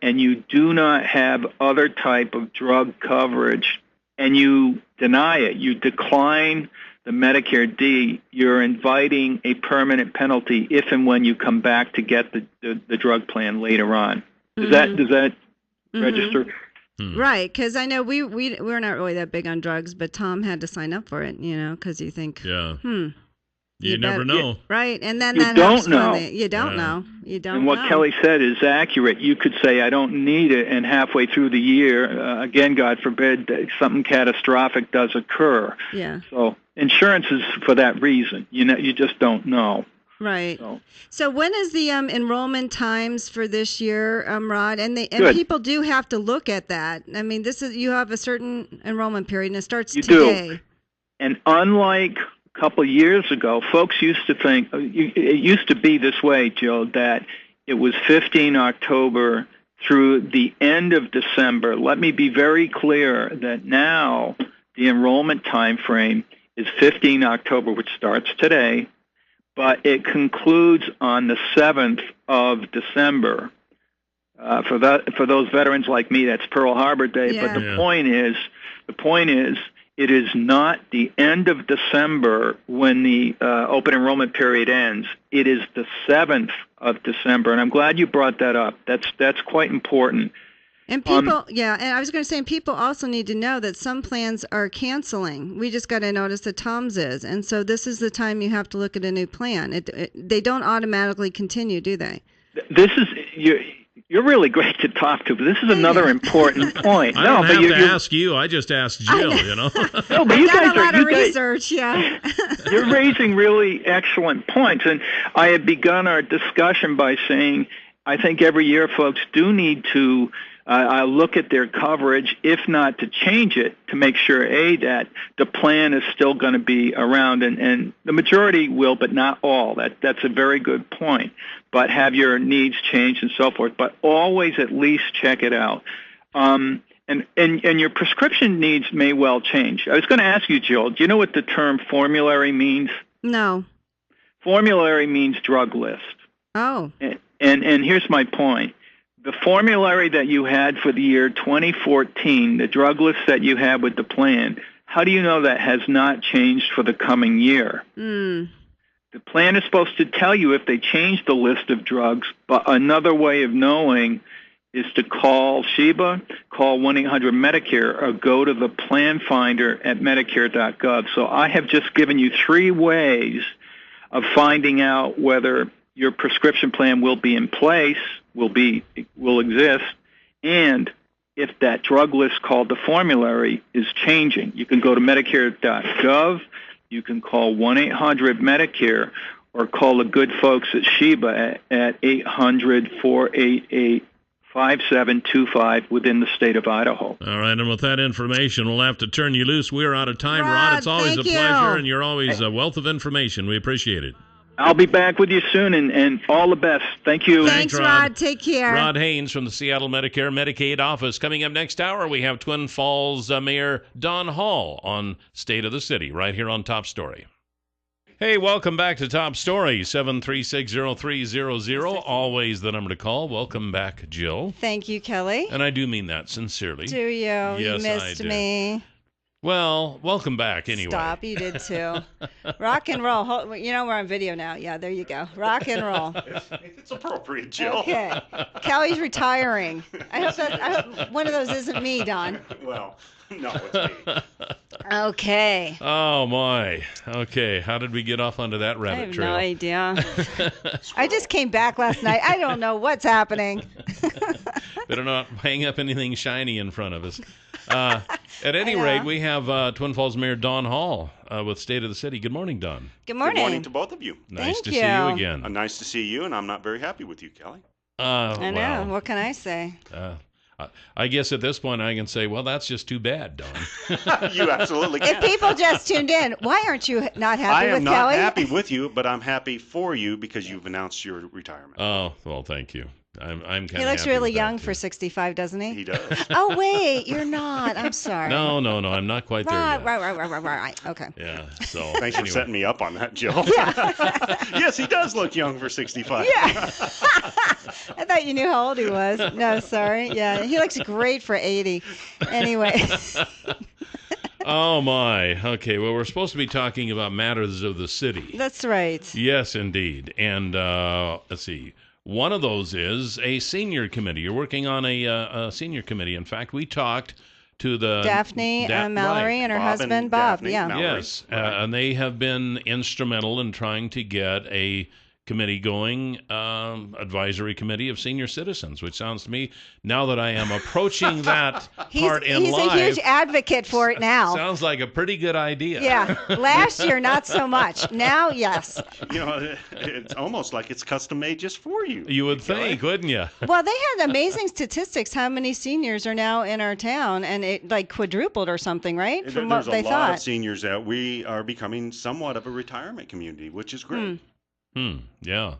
and you do not have other type of drug coverage, and you deny it, you decline the Medicare D, you're inviting a permanent penalty if and when you come back to get the drug plan later on. Does that register? Right, because I know we're not really that big on drugs, but Tom had to sign up for it, because you think, you never know. Right, and then you that don't know. You don't know. You don't know. And what Kelly said is accurate. You could say, I don't need it, and halfway through the year, again, God forbid, something catastrophic does occur. Yeah. So insurance is for that reason. You just don't know. Right. So when is the enrollment times for this year, Rod? And people do have to look at that. I mean, you have a certain enrollment period, and it starts today. Do. And unlike a couple of years ago, folks used to think, it used to be this way, Jill, that it was 15 October through the end of December. Let me be very clear that now the enrollment time frame is 15 October, which starts today, but it concludes on the 7th of December. For those veterans like me, that's Pearl Harbor Day. Yeah. But the point is, it is not the end of December when the open enrollment period ends. It is the 7th of December, and I'm glad you brought that up. That's quite important. And people, and I was going to say, people also need to know that some plans are canceling. We just got to notice that Tom's is, and so this is the time you have to look at a new plan. They don't automatically continue, do they? This is you're really great to talk to, but this is another important point. I don't have to ask you. I just asked Jill. No, but you guys a lot of research. Yeah, you're raising really excellent points, and I had begun our discussion by saying I think every year folks do need to look at their coverage, if not to change it, to make sure, that the plan is still going to be around. And the majority will, but not all. That's a very good point. But have your needs changed and so forth. But always at least check it out. And your prescription needs may well change. I was going to ask you, Jill, do you know what the term formulary means? No. Formulary means drug list. Oh. And here's my point. The formulary that you had for the year 2014, the drug list that you had with the plan, How do you know that has not changed for the coming year? The plan is supposed to tell you if they change the list of drugs, but another way of knowing is to call Sheba, call 1-800-Medicare, or go to the plan finder at Medicare.gov. So I have just given you 3 ways of finding out whether your prescription plan will be in place, will exist, and if that drug list called the formulary is changing. You can go to Medicare.gov, you can call 1-800-Medicare, or call the good folks at Sheba at 800-488 5725 within the state of Idaho. All right, and with that information, we'll have to turn you loose. We're out of time, Rod. It's always a pleasure, and you're always a wealth of information. We appreciate it. I'll be back with you soon, and all the best. Thank you. Thanks, Rod. Take care. Rod Haynes from the Seattle Medicare Medicaid office. Coming up next hour, we have Twin Falls Mayor Don Hall on State of the City, right here on Top Story. Hey, welcome back to Top Story, 736-0300, always the number to call. Welcome back, Jill. Thank you, Kelly. And I do mean that sincerely. Do you? Yes, you missed I do. me. Well, welcome back anyway. Stop, you did too. Rock and roll. You know we're on video now. Yeah, there you go. Rock and roll. It's appropriate, Jill. Okay. Kelly's retiring. I hope one of those isn't me, Don. Well, no, it's me. Okay. Oh, my. Okay, how did we get off onto that rabbit trail? I have no idea. I just came back last night. I don't know what's happening. Better not hang up anything shiny in front of us. At any rate, we have Twin Falls Mayor Don Hall with State of the City. Good morning, Don. Good morning. Good morning to both of you. Nice to see you again. Nice to see you, and I'm not very happy with you, Kelly. I know. Wow. What can I say? I guess at this point I can say, well, that's just too bad, Don. You absolutely can. If people just tuned in, why aren't you not happy with Kelly? I am not happy with you, but I'm happy for you because you've announced your retirement. Oh, well, thank you. I'm kind of He looks really young for 65, doesn't he? He does. Oh, wait, you're not. I'm sorry. No, I'm not quite there yet. Right. Okay. Yeah, so. Thanks for setting me up on that, Jill. Yeah. Yes, he does look young for 65. Yeah. I thought you knew how old he was. No, sorry. Yeah, he looks great for 80. Anyway. Oh, my. Okay, well, we're supposed to be talking about matters of the city. That's right. Yes, indeed. And let's see. One of those is a senior committee. You're working on a senior committee. In fact, we talked to the Daphne Mallory and her husband Bob. Daphne Yeah. Mallory. Yes, and they have been instrumental in trying to get a committee going, advisory committee of senior citizens, which sounds to me, now that I am approaching that part in life. He's a huge advocate for it now. Sounds like a pretty good idea. Yeah. Last year, not so much. Now, yes. You know, it's almost like it's custom made just for you. You would think, wouldn't you? Well, they had amazing statistics how many seniors are now in our town, and it like quadrupled or something, right? From what they thought. There's a lot of seniors that we are becoming somewhat of a retirement community, which is great. Yeah.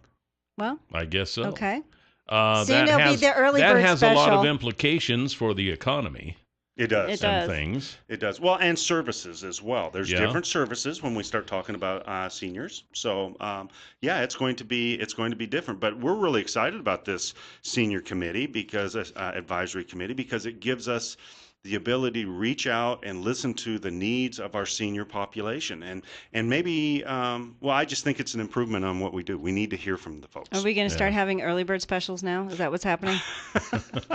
Well, I guess so. Okay. Soon there'll be the early bird that has a lot special. of implications for the economy. It does. It does. Things. It does. Well, and services as well. There's Yeah. different services when we start talking about seniors. So, yeah, it's going to be different. But we're really excited about this senior committee because advisory committee because it gives us the ability to reach out and listen to the needs of our senior population. And maybe, I just think it's an improvement on what we do. We need to hear from the folks. Are we going to start having early bird specials now? Is that what's happening?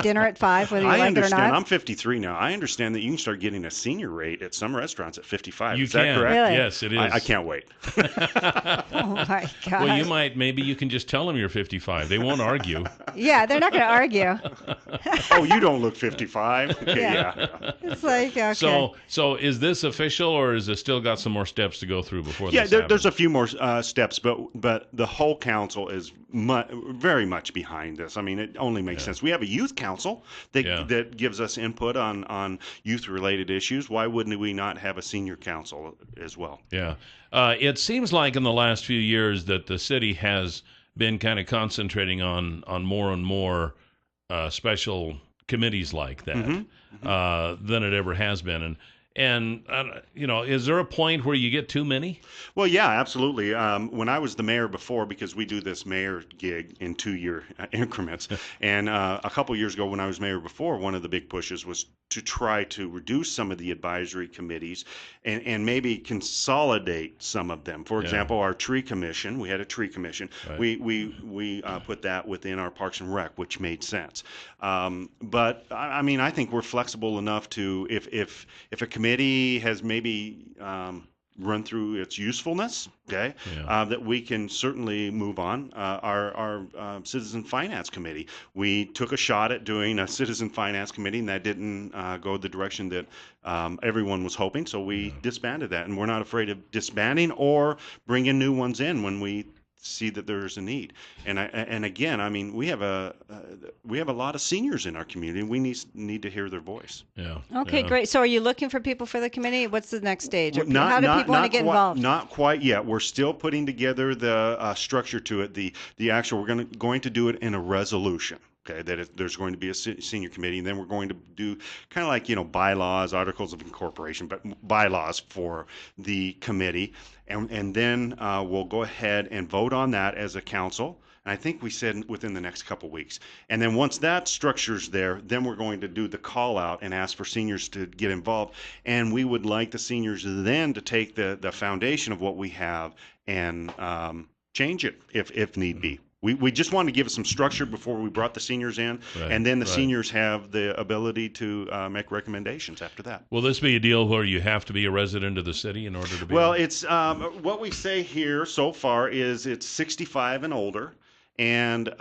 Dinner at 5, whether you I like understand. it or not? I'm 53 now. I understand that you can start getting a senior rate at some restaurants at 55. You Is that can. correct? Really? Yes, it is. I can't wait. Oh, my God. Well, maybe you can just tell them you're 55. They won't argue. Yeah, they're not going to argue. Oh, you don't look 55. Okay, yeah. It's like, okay. So is this official, or is it still got some more steps to go through before Yeah, this there's a happens? few more steps, but the whole council is very much behind this. I mean, it only makes sense. We have a youth council that gives us input on youth-related issues. Why wouldn't we not have a senior council as well? Yeah. It seems like in the last few years that the city has been kind of concentrating on more and more special committees like that than it ever has been. And, is there a point where you get too many? Well, yeah, absolutely. When I was the mayor before, because we do this mayor gig in 2-year increments, and a couple years ago when I was mayor before, one of the big pushes was to try to reduce some of the advisory committees and maybe consolidate some of them. For example, our tree commission, we had a tree commission. Right. We put that within our Parks and Rec, which made sense. But I mean, I think we're flexible enough to, if a committee has maybe run through its usefulness, that we can certainly move on. Our Citizen Finance Committee, we took a shot at doing a Citizen Finance Committee, and that didn't go the direction that everyone was hoping, so we disbanded that. And we're not afraid of disbanding or bringing new ones in when we see that there's a need. And again, I mean, we have a lot of seniors in our community. We need to hear their voice. Yeah. Okay, great. So are you looking for people for the committee? What's the next stage? How do people want to get involved? Not quite yet. We're still putting together the structure to it. The actual, we're going to do it in a resolution. Okay, there's going to be a senior committee, and then we're going to do kind of like, bylaws, articles of incorporation, but bylaws for the committee. And then we'll go ahead and vote on that as a council. And I think we said within the next couple weeks. And then once that structure's there, then we're going to do the call out and ask for seniors to get involved. And we would like the seniors then to take the foundation of what we have and change it if need be. We just wanted to give it some structure before we brought the seniors in, and then the seniors have the ability to make recommendations after that. Will this be a deal where you have to be a resident of the city in order to be? Well, it's what we say here so far is it's 65 and older, and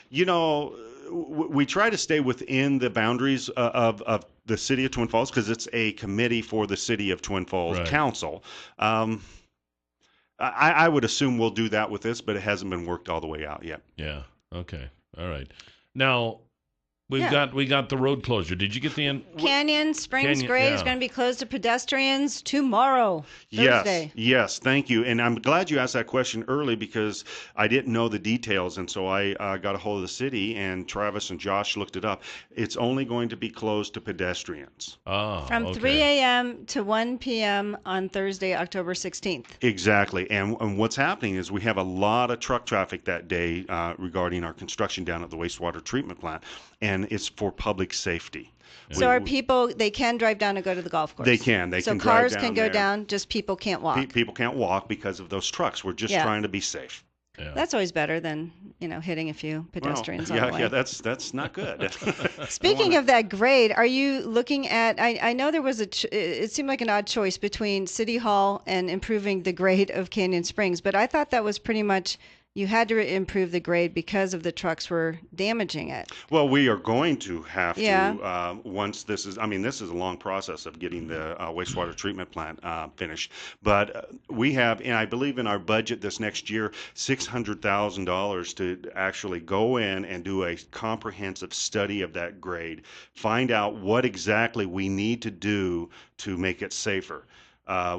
we try to stay within the boundaries of the city of Twin Falls because it's a committee for the city of Twin Falls Council. I would assume we'll do that with this, but it hasn't been worked all the way out yet. Yeah. Okay. All right. Now, we got the road closure. Did you get the Canyon Springs Grade is going to be closed to pedestrians tomorrow, Thursday. Yes. Thank you. And I'm glad you asked that question early because I didn't know the details, and so I got a hold of the city, and Travis and Josh looked it up. It's only going to be closed to pedestrians. From 3 a.m. to 1 p.m. on Thursday, October 16th. Exactly. And what's happening is we have a lot of truck traffic that day regarding our construction down at the wastewater treatment plant. And it's for public safety. So are people, they can drive down and go to the golf course? They can. So cars can go down, just people can't walk. People can't walk because of those trucks. We're just trying to be safe. Yeah. That's always better than, hitting a few pedestrians on the way. Yeah, that's not good. Speaking of that grade, are you looking at, I know there was it seemed like an odd choice between City Hall and improving the grade of Canyon Springs, but I thought that was pretty much, you had to improve the grade because of the trucks were damaging it. Well, we are going to have to once this is a long process of getting the wastewater treatment plant finished. But we have, and I believe in our budget this next year, $600,000 to actually go in and do a comprehensive study of that grade, find out what exactly we need to do to make it safer.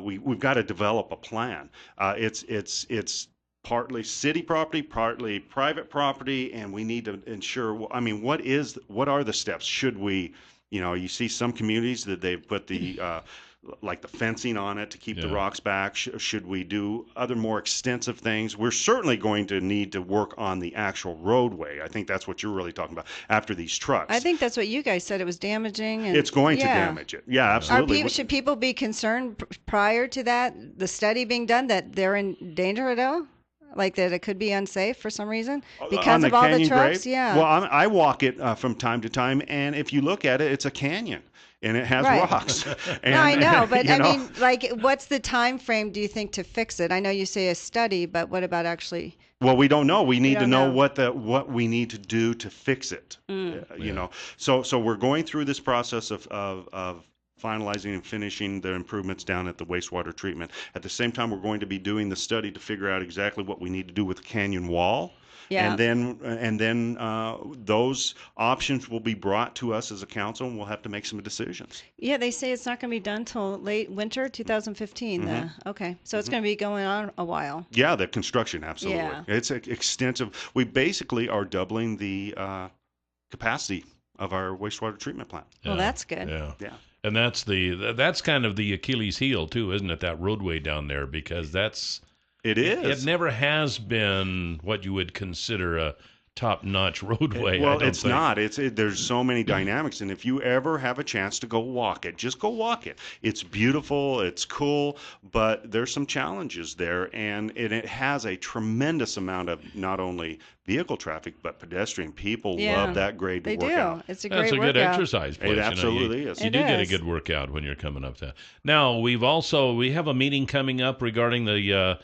We've got to develop a plan. It's partly city property, partly private property, and we need to ensure, I mean, what are the steps? Should we, you see some communities that they've put the, like the fencing on it to keep the rocks back. Should we do other more extensive things? We're certainly going to need to work on the actual roadway. I think that's what you're really talking about after these trucks. I think that's what you guys said. It was damaging. And, it's going to damage it. Yeah, absolutely. Should people be concerned prior to that, the study being done, that they're in danger at all? Like that it could be unsafe for some reason because of all the trucks? Grade? Yeah. Well, I walk it from time to time, and if you look at it, it's a canyon, and it has rocks. And, no, I know, but I mean, like, what's the time frame, do you think, to fix it? I know you say a study, but what about actually? Well, we don't know. We need to know what we need to do to fix it. So we're going through this process of finalizing and finishing the improvements down at the wastewater treatment. At the same time, we're going to be doing the study to figure out exactly what we need to do with the canyon wall. Yeah. And then those options will be brought to us as a council, and we'll have to make some decisions. Yeah, they say it's not going to be done till late winter 2015. Okay, so it's going to be going on a while. Yeah, the construction, absolutely. Yeah. It's extensive. We basically are doubling the capacity of our wastewater treatment plant. Well, that's good. Yeah. And that's kind of the Achilles heel too, isn't it? That roadway down there, because it is. It never has been what you would consider a top-notch roadway. Well, it's not. There's so many dynamics, and if you ever have a chance to go walk it, just go walk it. It's beautiful, it's cool, but there's some challenges there, and it has a tremendous amount of not only vehicle traffic but pedestrian. People love that grade they workout. do. It's a great That's a workout. good exercise place. It absolutely is. You do get a good workout when you're coming up there. Now, we have a meeting coming up regarding the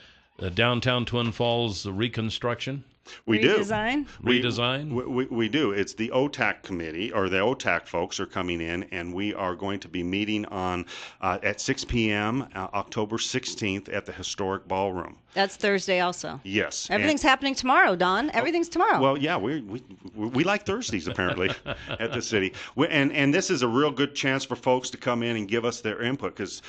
downtown Twin Falls reconstruction. We Redesign? We do. It's the OTAC committee, or the OTAC folks are coming in, and we are going to be meeting on at 6 p.m. October 16th at the Historic Ballroom. That's Thursday also. Yes. Everything's happening tomorrow, Don. Everything's tomorrow. Well, yeah, we like Thursdays apparently at the city, and this is a real good chance for folks to come in and give us their input, because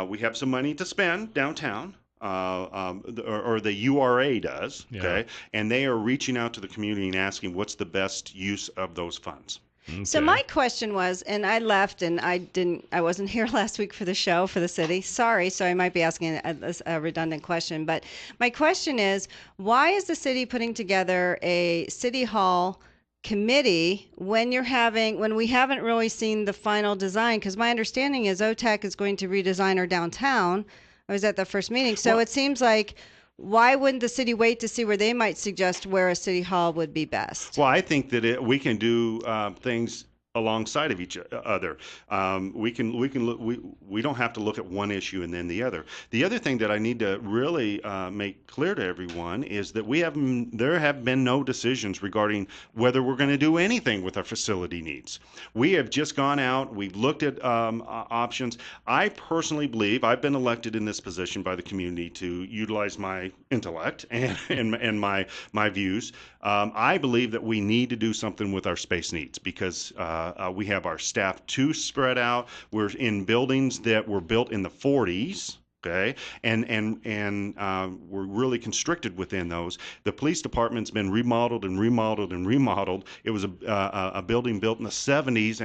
we have some money to spend downtown. Or the URA does, okay? And they are reaching out to the community and asking what's the best use of those funds. Okay. So my question was, and I left, and I wasn't here last week for the show for the city. Sorry, so I might be asking a redundant question. But my question is, why is the city putting together a city hall committee when we haven't really seen the final design? Because my understanding is OTAC is going to redesign our downtown. I was at the first meeting. So it seems like, why wouldn't the city wait to see where they might suggest where a city hall would be best? Well, I think that we can do things alongside of each other. We don't have to look at one issue and then the other. The other thing that I need to really make clear to everyone is that there have been no decisions regarding whether we're going to do anything with our facility needs. We have just gone out, we've looked at options. I personally believe I've been elected in this position by the community to utilize my intellect and my views. I believe that we need to do something with our space needs, because we have our staff too spread out. We're in buildings that were built in the 40s. Okay, and we're really constricted within those. The police department's been remodeled and remodeled and remodeled. It was a building built in the 70s,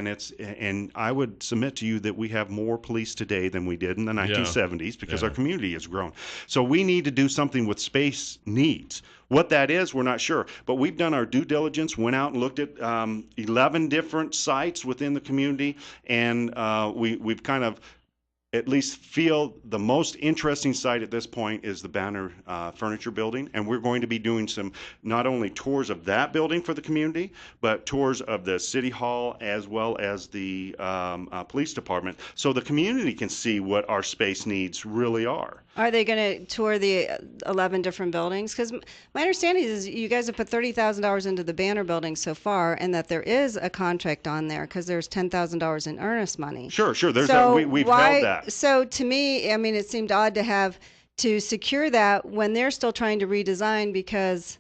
and I would submit to you that we have more police today than we did in the 1970s because our community has grown. So we need to do something with space needs. What that is, we're not sure. But we've done our due diligence, went out and looked at 11 different sites within the community, and we've kind of at least feel the most interesting site at this point is the Banner Furniture Building, and we're going to be doing some not only tours of that building for the community, but tours of the City Hall as well as the police department, so the community can see what our space needs really are. Are they going to tour the 11 different buildings? Because my understanding is you guys have put $30,000 into the Banner Building so far, and that there is a contract on there because there's $10,000 in earnest money. Sure. There's we've held that. So to me, I mean, it seemed odd to have to secure that when they're still trying to redesign, because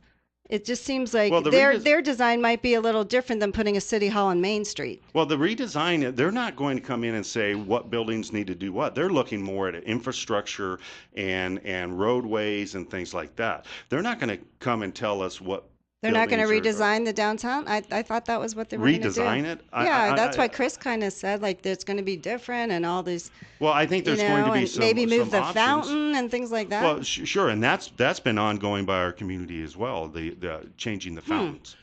it just seems like their design might be a little different than putting a city hall on Main Street. Well, the redesign, they're not going to come in and say what buildings need to do what. They're looking more at infrastructure and roadways and things like that. They're not going to come and tell us what. They're not going to redesign the downtown? I thought that was what they were going to do. Redesign it? Yeah, that's why Chris kind of said, like, it's going to be different and all these. Well, I think there's going to be some maybe move the options. Fountain and things like that. Well, sure, and that's been ongoing by our community as well, the changing the fountains.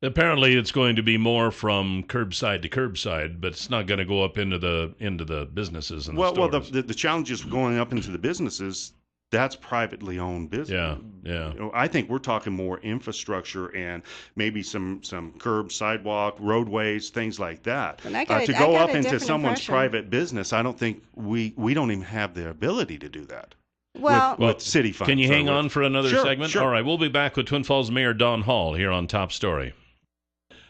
Apparently, it's going to be more from curbside to curbside, but it's not going to go up into the businesses and the stores. Well, the challenge is going up into the businesses. That's privately owned business. Yeah. I think we're talking more infrastructure and maybe some curb, sidewalk, roadways, things like that. To go up into someone's private business, I don't think we don't even have the ability to do that. Well, with city funds. Can you hang on for another segment? Sure. All right, we'll be back with Twin Falls Mayor Don Hall here on Top Story.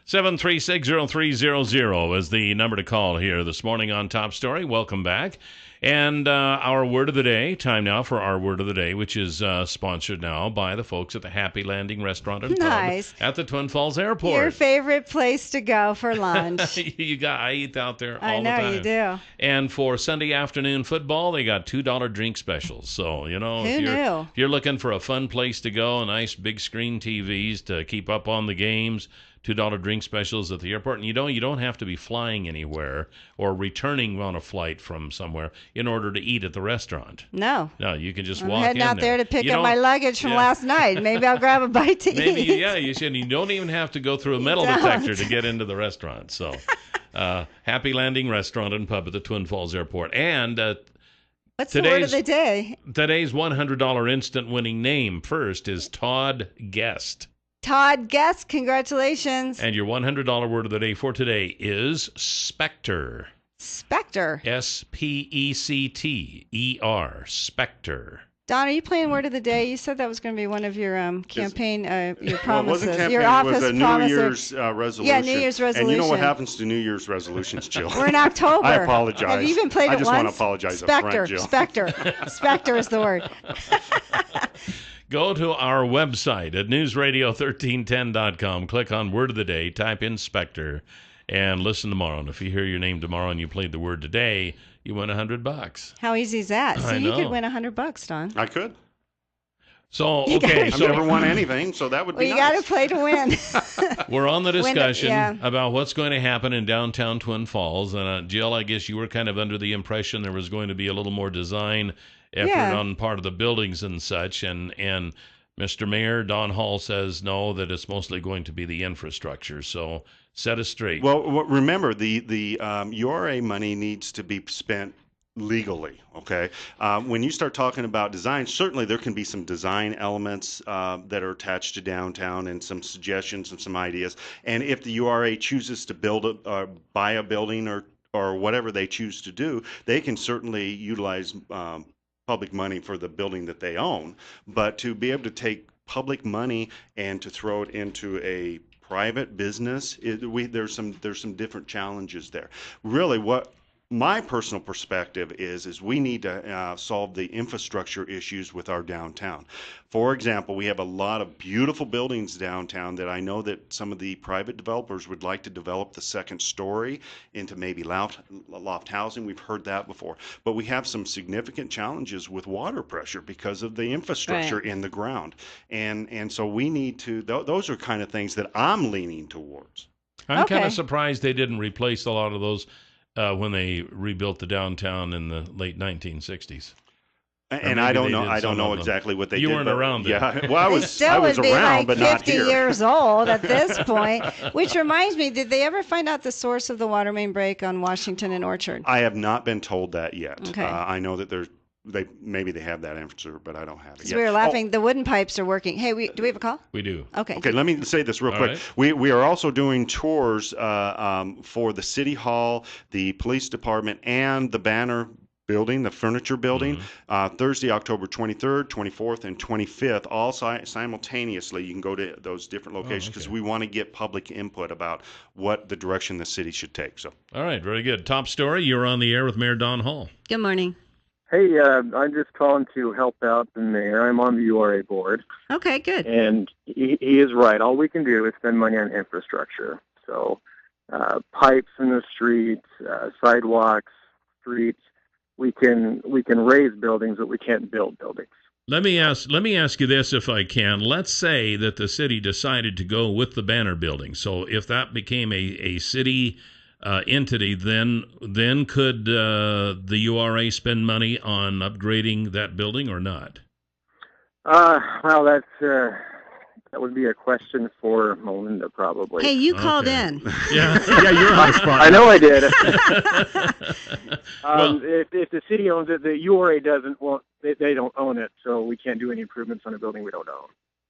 7360300 is the number to call here this morning on Top Story. Welcome back. And our word of the day, time now for our word of the day, which is sponsored now by the folks at the Happy Landing Restaurant and Nice. Pub at the Twin Falls Airport. Your favorite place to go for lunch. I eat out there all I the know time. you do. And for Sunday afternoon football, they got $2 drink specials. So, if you're looking for a fun place to go, nice big screen TVs to keep up on the games, $2 drink specials at the airport. And you don't have to be flying anywhere or returning on a flight from somewhere in order to eat at the restaurant. No, you can just I'm walk in heading out there to pick up my luggage from last night. Maybe I'll grab a bite to eat. You should. You don't even have to go through a metal detector to get into the restaurant. So, Happy Landing Restaurant and Pub at the Twin Falls Airport. And what's the word of the day? Today's $100 instant winning name first is Todd Guest. Todd Guest, congratulations. And your $100 word of the day for today is Spectre. Spectre. Specter. Spectre. Don, are you playing word of the day? You said that was going to be one of your campaign, your promises. Well, it wasn't campaign, your office it was a New Year's resolution. Yeah, New Year's resolution. And you know what happens to New Year's resolutions, Jill? We're in October. I apologize. Have you even played it once? I just want to apologize up front, Jill. Spectre. Spectre is the word. Go to our website at newsradio1310.com. Click on Word of the Day, type in Spectre, and listen tomorrow. And if you hear your name tomorrow and you played the word today, you win $100. How easy is that? So you know. could win $100, Don. I could. So, okay. I've never won anything, so that would be you nice. got to play to win. We're on the discussion about what's going to happen in downtown Twin Falls. And Jill, I guess you were kind of under the impression there was going to be a little more design effort on part of the buildings and such. And Mr. Mayor, Don Hall, says no, that it's mostly going to be the infrastructure. So set us straight. Well, remember, the URA money needs to be spent legally, okay? When you start talking about design, certainly there can be some design elements that are attached to downtown and some suggestions and some ideas. And if the URA chooses to buy a building or whatever they choose to do, they can certainly utilize public money for the building that they own. But to be able to take public money and to throw it into a private business, there's some different challenges there. Really, what my personal perspective is we need to solve the infrastructure issues with our downtown. For example, we have a lot of beautiful buildings downtown that I know that some of the private developers would like to develop the second story into maybe loft housing. We've heard that before. But we have some significant challenges with water pressure because of the infrastructure in the ground. And so we need to, those are kind of things that I'm leaning towards. I'm kind of surprised they didn't replace a lot of those when they rebuilt the downtown in the late 1960s. And I don't know exactly what they did. You weren't around then. Yeah, well, I was be around, like but not 50 here. years old at this point. Which reminds me, did they ever find out the source of the water main break on Washington and Orchard? I have not been told that yet. Okay. I know that maybe they have that answer, but I don't have it yet. We were laughing. The wooden pipes are working. Hey, do we have a call? We do. Okay. Okay, let me say this real quick. Right. We are also doing tours for the City Hall, the Police Department, and the Banner building, the furniture building, Thursday, October 23rd, 24th, and 25th, all simultaneously. You can go to those different locations because we want to get public input about what the direction the city should take. So, all right, very good. Top story, you're on the air with Mayor Don Hall. Good morning. Hey, I'm just calling to help out the mayor. I'm on the URA board. Okay, good. And he is right. All we can do is spend money on infrastructure. So pipes in the streets, sidewalks, streets. We can raise buildings, but we can't build buildings. Let me ask you this, if I can. Let's say that the city decided to go with the Banner building. So if that became a city entity, then could the URA spend money on upgrading that building or not? Well, that would be a question for Melinda, probably. Hey, you called in. Yeah, you're on the spot. I know I did. If the city owns it, the URA doesn't. Well, they don't own it, so we can't do any improvements on a building we don't own.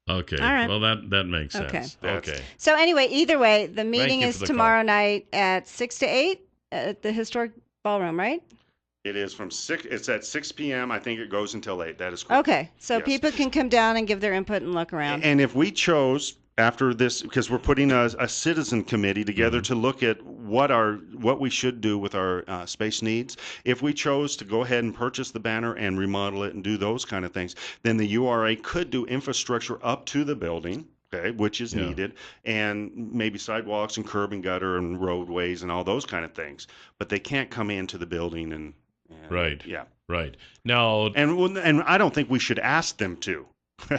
Okay. All right. Well, that makes sense. Okay. So anyway, either way, the meeting is tomorrow night at 6 to 8 at the historic ballroom, right? It is from 6. It's at 6 p.m. I think it goes until 8. That is correct. Okay. So Yes. people can come down and give their input and look around. And if we chose after this, because we're putting a citizen committee together to look at what we should do with our space needs. If we chose to go ahead and purchase the banner and remodel it and do those kind of things, then the URA could do infrastructure up to the building, okay, which is needed, and maybe sidewalks and curb and gutter and roadways and all those kind of things. But they can't come into the building and right. Yeah. Right. Now, and I don't think we should ask them to.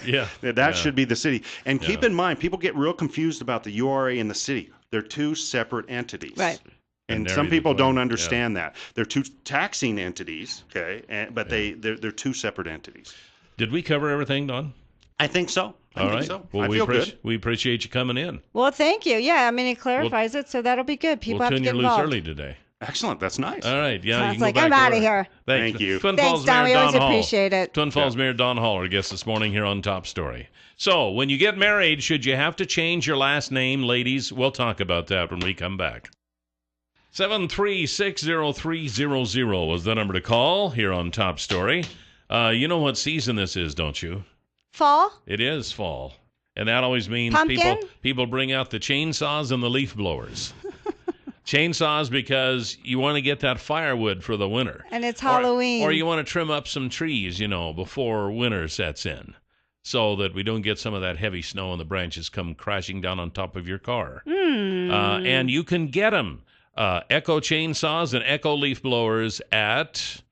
Yeah. That should be the city. And keep in mind, people get real confused about the URA and the city. They're two separate entities. Right. And some people don't understand that. They're two taxing entities, okay, but they're two separate entities. Did we cover everything, Don? I think so. All right. Well, I feel good. We appreciate you coming in. Well, thank you. Yeah, I mean, it clarifies it, so that'll be good. People we'll have to get involved. involved. Loose early today. Excellent. That's nice. All right. Yeah. Sounds like I'm out of here. Thank you. Twin Thanks, Falls Don. Mayor We always Don Hall. appreciate it. Twin Falls Mayor Don Hall, our guest this morning here on Top Story. So, when you get married, should you have to change your last name, ladies? We'll talk about that when we come back. 7360300 is the number to call here on Top Story. You know what season this is, don't you? Fall? It is fall. And that always means people bring out the chainsaws and the leaf blowers. Chainsaws because you want to get that firewood for the winter. And it's Halloween. Or you want to trim up some trees, before winter sets in, so that we don't get some of that heavy snow and the branches come crashing down on top of your car. And you can get them, Echo chainsaws and Echo leaf blowers at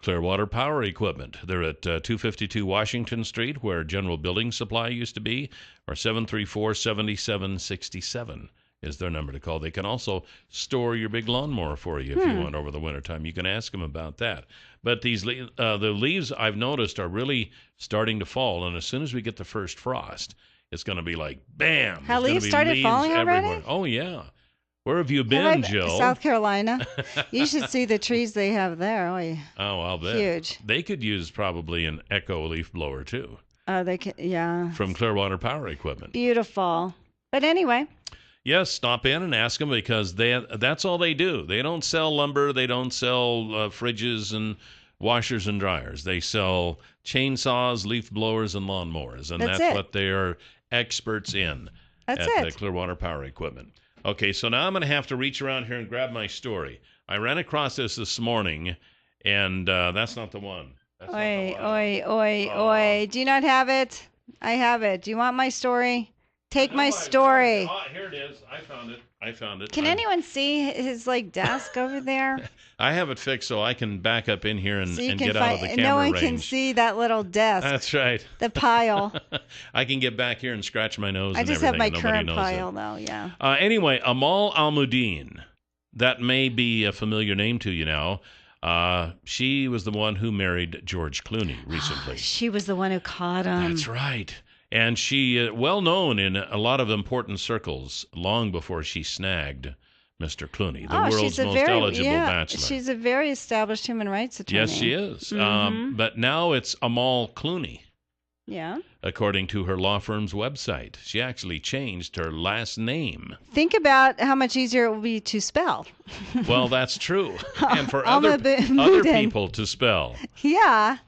Clearwater Power Equipment. They're at 252 Washington Street, where General Building Supply used to be, or 734-7767 is their number to call. They can also store your big lawnmower for you if you want over the wintertime. You can ask them about that. But the leaves, I've noticed, are really starting to fall, and as soon as we get the first frost, it's going to be like, bam! Have leaves started falling already? Everywhere. Oh, yeah. Where have you been, Jill? South Carolina. You should see the trees they have there. Oh, I'll bet. Huge. They could use probably an Echo leaf blower, too. They can, yeah. From Clearwater Power Equipment. Beautiful. But anyway. Yes, stop in and ask them, because that's all they do. They don't sell lumber. They don't sell fridges and washers and dryers. They sell chainsaws, leaf blowers, and lawnmowers. And that's what they are experts in at Clearwater Power Equipment. Okay, so now I'm going to have to reach around here and grab my story. I ran across this morning, and that's not the one. Oi. Do you not have it? I have it. Do you want my story? Take my story. Oh, here it is. I found it. Can anyone see his desk over there? I have it fixed so I can back up in here and get out of the camera no one range. can see that little desk. That's right. The pile. I can get back here and scratch my nose. I just have my current pile, though. Yeah. Anyway, Amal Almudine. That may be a familiar name to you now. She was the one who married George Clooney recently. She was the one who caught him. That's right. And she, well known in a lot of important circles, long before she snagged Mr. Clooney, the world's most eligible bachelor. She's a very established human rights attorney. Yes, she is. But now it's Amal Clooney. Yeah. According to her law firm's website. She actually changed her last name. Think about how much easier it will be to spell. Well, that's true. And for other people to spell. Yeah.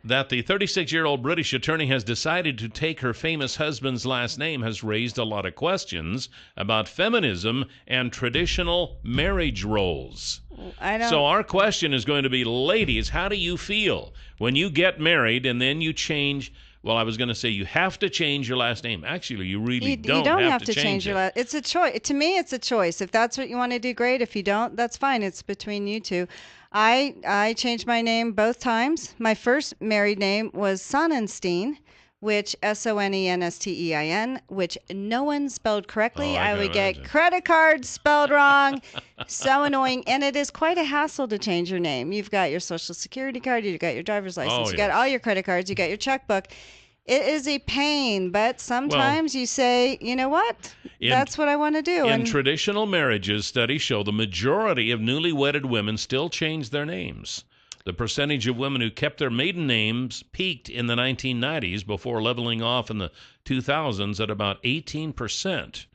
That the 36-year-old British attorney has decided to take her famous husband's last name has raised a lot of questions about feminism and traditional marriage roles. So our question is going to be, ladies, how do you feel when you get married and then you change? Well, I was going to say you have to change your last name. Actually, you really don't have to change your last. It's a choice. To me, it's a choice. If that's what you want to do, great. If you don't, that's fine. It's between you two. I changed my name both times. My first married name was Sonnenstein, which Sonenstein, which no one spelled correctly. I would get credit cards spelled wrong. So annoying. And it is quite a hassle to change your name. You've got your social security card, you've got your driver's license, you got all your credit cards, you got your checkbook. It is a pain, but sometimes you say, you know what? That's what I want to do. In traditional marriages, studies show the majority of newly wedded women still change their names. The percentage of women who kept their maiden names peaked in the 1990s before leveling off in the 2000s at about 18%,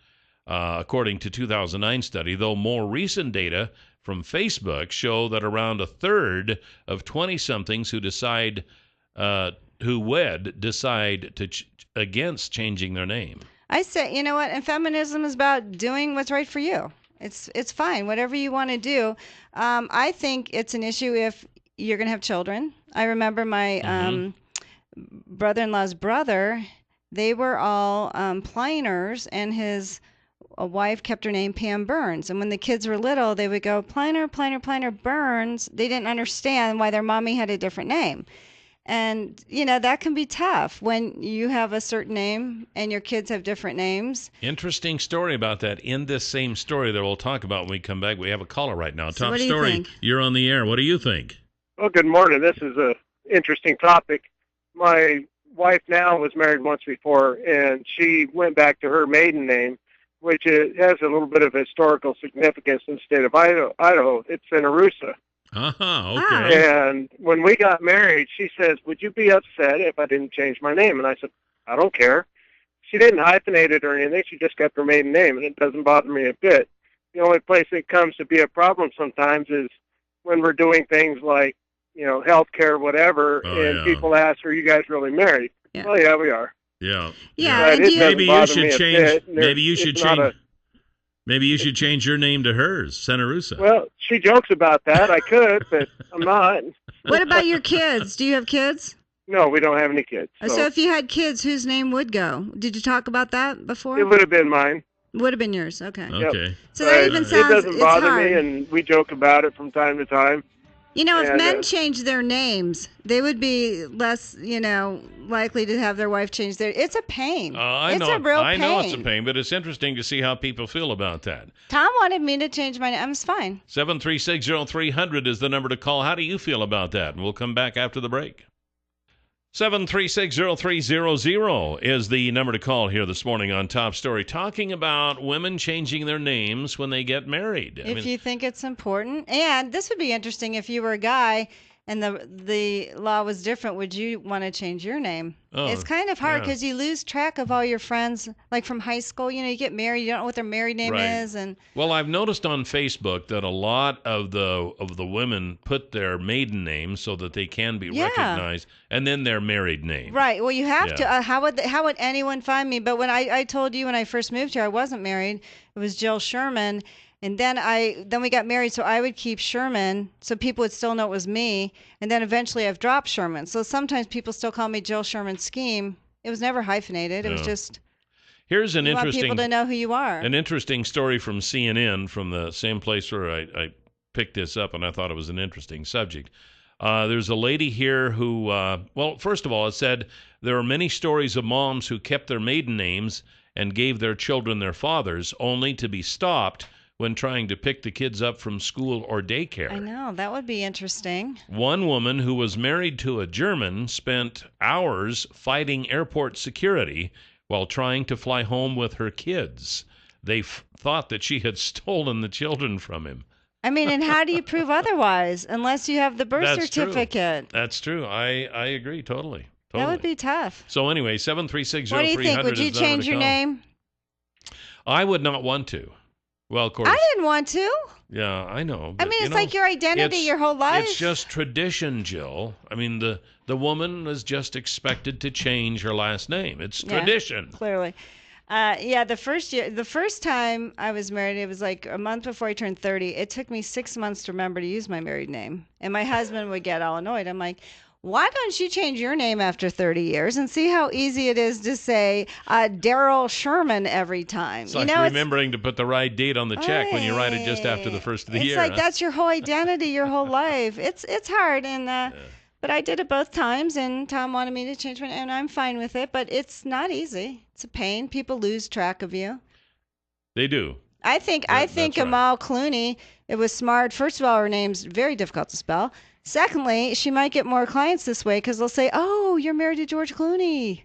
according to 2009 study, though more recent data from Facebook show that around a third of 20-somethings who decide who wed decide to against changing their name. I say, you know what? And feminism is about doing what's right for you. It's fine, whatever you want to do. I think it's an issue if you're going to have children. I remember my brother-in-law's brother. They were all Pliners, and his wife kept her name Pam Burns. And when the kids were little, they would go Pliner, Pliner, Pliner, Burns. They didn't understand why their mommy had a different name. And, that can be tough when you have a certain name and your kids have different names. Interesting story about that. In this same story that we'll talk about when we come back, we have a caller right now. So Top what do you story. think? You're on the air. What do you think? Well, good morning. This is a interesting topic. My wife now was married once before, and she went back to her maiden name, which has a little bit of historical significance in the state of Idaho. It's Senarusa. Okay. And when we got married, she says, would you be upset if I didn't change my name? And I said, I don't care. She didn't hyphenate it or anything. She just kept her maiden name, and it doesn't bother me a bit. The only place it comes to be a problem sometimes is when we're doing things like, health care, whatever, and people ask, are you guys really married? Yeah. Well, yeah, we are. Yeah. Yeah. Maybe you should change. Maybe you should change. Maybe you should change your name to hers, Senarusa. Well, she jokes about that. I could, but I'm not. What about your kids? Do you have kids? No, we don't have any kids. So if you had kids, whose name would go? Did you talk about that before? It would have been mine. Would have been yours. Okay. Okay. So that even sounds. It doesn't bother hard. me, and we joke about it from time to time. If men change their names, they would be less, likely to have their wife change their. It's a pain. I know it's a pain, but it's interesting to see how people feel about that. Tom wanted me to change my name. It's fine. 7360300 is the number to call. How do you feel about that? And we'll come back after the break. 7360300 is the number to call here this morning on Top Story, talking about women changing their names when they get married. If you think it's important. And this would be interesting if you were a guy and the law was different, would you want to change your name? It's kind of hard because you lose track of all your friends, like from high school. You get married, you don't know what their married name is. And well, I've noticed on Facebook that a lot of the women put their maiden name so that they can be recognized, and then their married name. Right. Well, you have to. How would anyone find me? But when I told you when I first moved here, I wasn't married. It was Jill Sherman. And then we got married, so I would keep Sherman, so people would still know it was me. And then eventually I've dropped Sherman. So sometimes people still call me Jill Sherman Scheme. It was never hyphenated. It was just. Here's an want people to know who you are. An interesting story from CNN, from the same place where I picked this up, and I thought it was an interesting subject. There's a lady here who, first of all, it said there are many stories of moms who kept their maiden names and gave their children their fathers, only to be stopped when trying to pick the kids up from school or daycare. I know, that would be interesting. One woman who was married to a German spent hours fighting airport security while trying to fly home with her kids. They thought that she had stolen the children from him. I mean, and how do you prove otherwise unless you have the birth certificate? That's true. I agree totally. That would be tough. So anyway, 7360300 What do you think? Would you change your name? I would not want to. Well, of course. I didn't want to. Yeah, I know. I mean, it's like your identity your whole life. It's just tradition, Jill. I mean, the woman is just expected to change her last name. It's tradition. Clearly. The first time I was married, it was like a month before I turned 30. It took me 6 months to remember to use my married name. And my husband would get all annoyed. I'm like, why don't you change your name after 30 years and see how easy it is to say Daryl Sherman every time? It's like remembering to put the right date on the check when you write it just after the first of the year. It's like that's your whole identity, your whole life. It's hard, and but I did it both times, and Tom wanted me to change my name, and I'm fine with it, but it's not easy. It's a pain. People lose track of you. They do. I think Amal Clooney, it was smart. First of all, her name's very difficult to spell. Secondly, she might get more clients this way because they'll say, oh, you're married to George Clooney.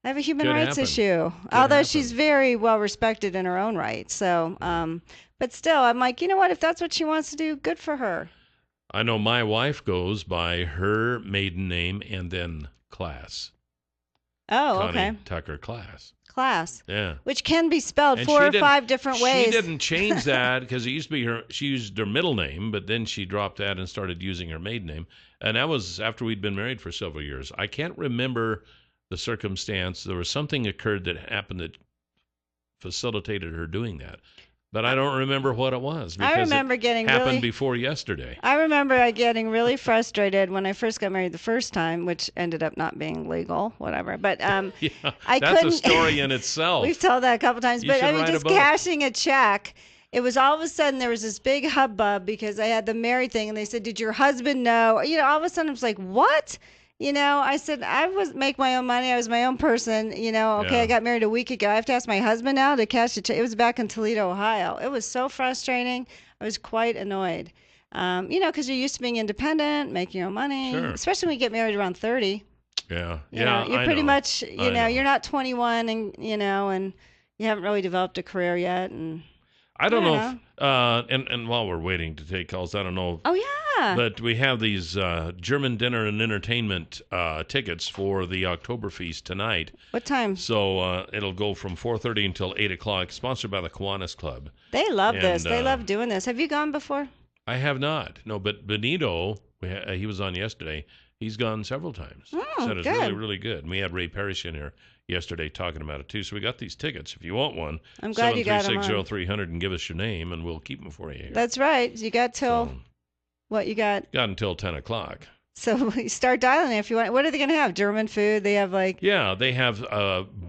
I have a human rights issue. Although she's very well respected in her own right. So, but still, I'm like, you know what? If that's what she wants to do, good for her. I know my wife goes by her maiden name and then class. Oh, Connie okay. Tucker Class. Class. Yeah. Which can be spelled And 4 or 5 different ways. She didn't change that because it used to be she used her middle name, but then she dropped that and started using her maiden name. And that was after we'd been married for several years. I can't remember the circumstance. There was something occurred that happened that facilitated her doing that. But I don't remember what it was because I remember it getting happened before yesterday. I remember getting really frustrated when I first got married the first time, which ended up not being legal, whatever. But Yeah, I that's couldn't. a story in itself. We've told that a couple times, You but I should mean, write a just book. cashing a check. It was all of a sudden there was this big hubbub because I had the married thing, and they said, "Did your husband know?" You know, all of a sudden I was like, "What?" You know, I said, I make my own money. I was my own person. You know, okay, Yeah. I got married a week ago. I have to ask my husband now to cash a check. It was back in Toledo, Ohio. It was so frustrating. I was quite annoyed. You know, because you're used to being independent, making your own money, Sure. especially when you get married around 30. Yeah, You know, you're pretty much, I know. you're not 21 and, and you haven't really developed a career yet. And I don't know if, and while we're waiting to take calls, I don't know. Oh, yeah. But we have these German dinner and entertainment tickets for the Oktoberfest tonight. What time? So it'll go from 4:30 until 8 o'clock, sponsored by the Kiwanis Club. They love this. And, They love doing this. Have you gone before? I have not. No, but Benito, he was on yesterday. He's gone several times. Oh, Said it's good. really, really good. And we had Ray Parrish in here yesterday talking about it too. So we got these tickets. If you want one, I'm glad you got 'em on. 736-0300 and give us your name, and we'll keep them for you here. That's right. You got till, what you got? Got until 10 o'clock. So you start dialing it if you want. What are they going to have? German food? They have like... Yeah, they have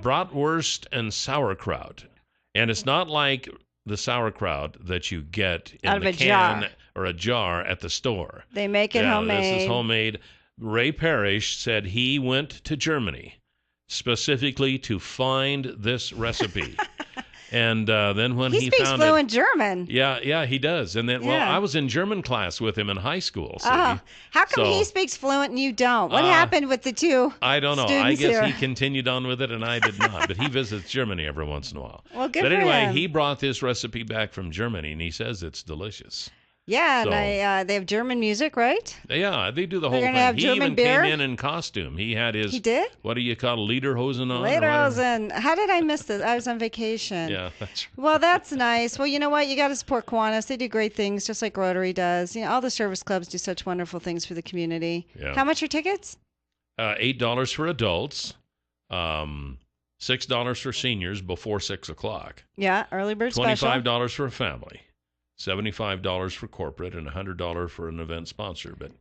bratwurst and sauerkraut. And it's not like the sauerkraut that you get in Out of the a can jar. or a jar at the store. They make it Yeah, homemade. This is homemade. Ray Parrish said he went to Germany specifically to find this recipe. And then when he speaks found fluent German. Yeah, he does. And then, well, Yeah. I was in German class with him in high school. See? How come So- he speaks fluent and you don't? What happened with the two I don't know. I students guess here? he continued on with it, and I did not. But he visits Germany every once in a while. Well, good But for anyway, him. he brought this recipe back from Germany, and he says it's delicious. Yeah, So- and they have German music, right? Yeah, they do the They're whole gonna thing. have He German even beer? came in costume. He had his. He did? What do you call it, lederhosen on? or Later, I was whatever? in. How did I miss this? I was on vacation. Yeah, that's right. Well, that's nice. Well, you know what? You got to support Kiwanis. They do great things, just like Rotary does. You know, all the service clubs do such wonderful things for the community. Yeah. How much are tickets? $8 for adults, $6 for seniors before 6 o'clock. Yeah, early bird special. $25 for a family, $75 for corporate, and $100 for an event sponsor. But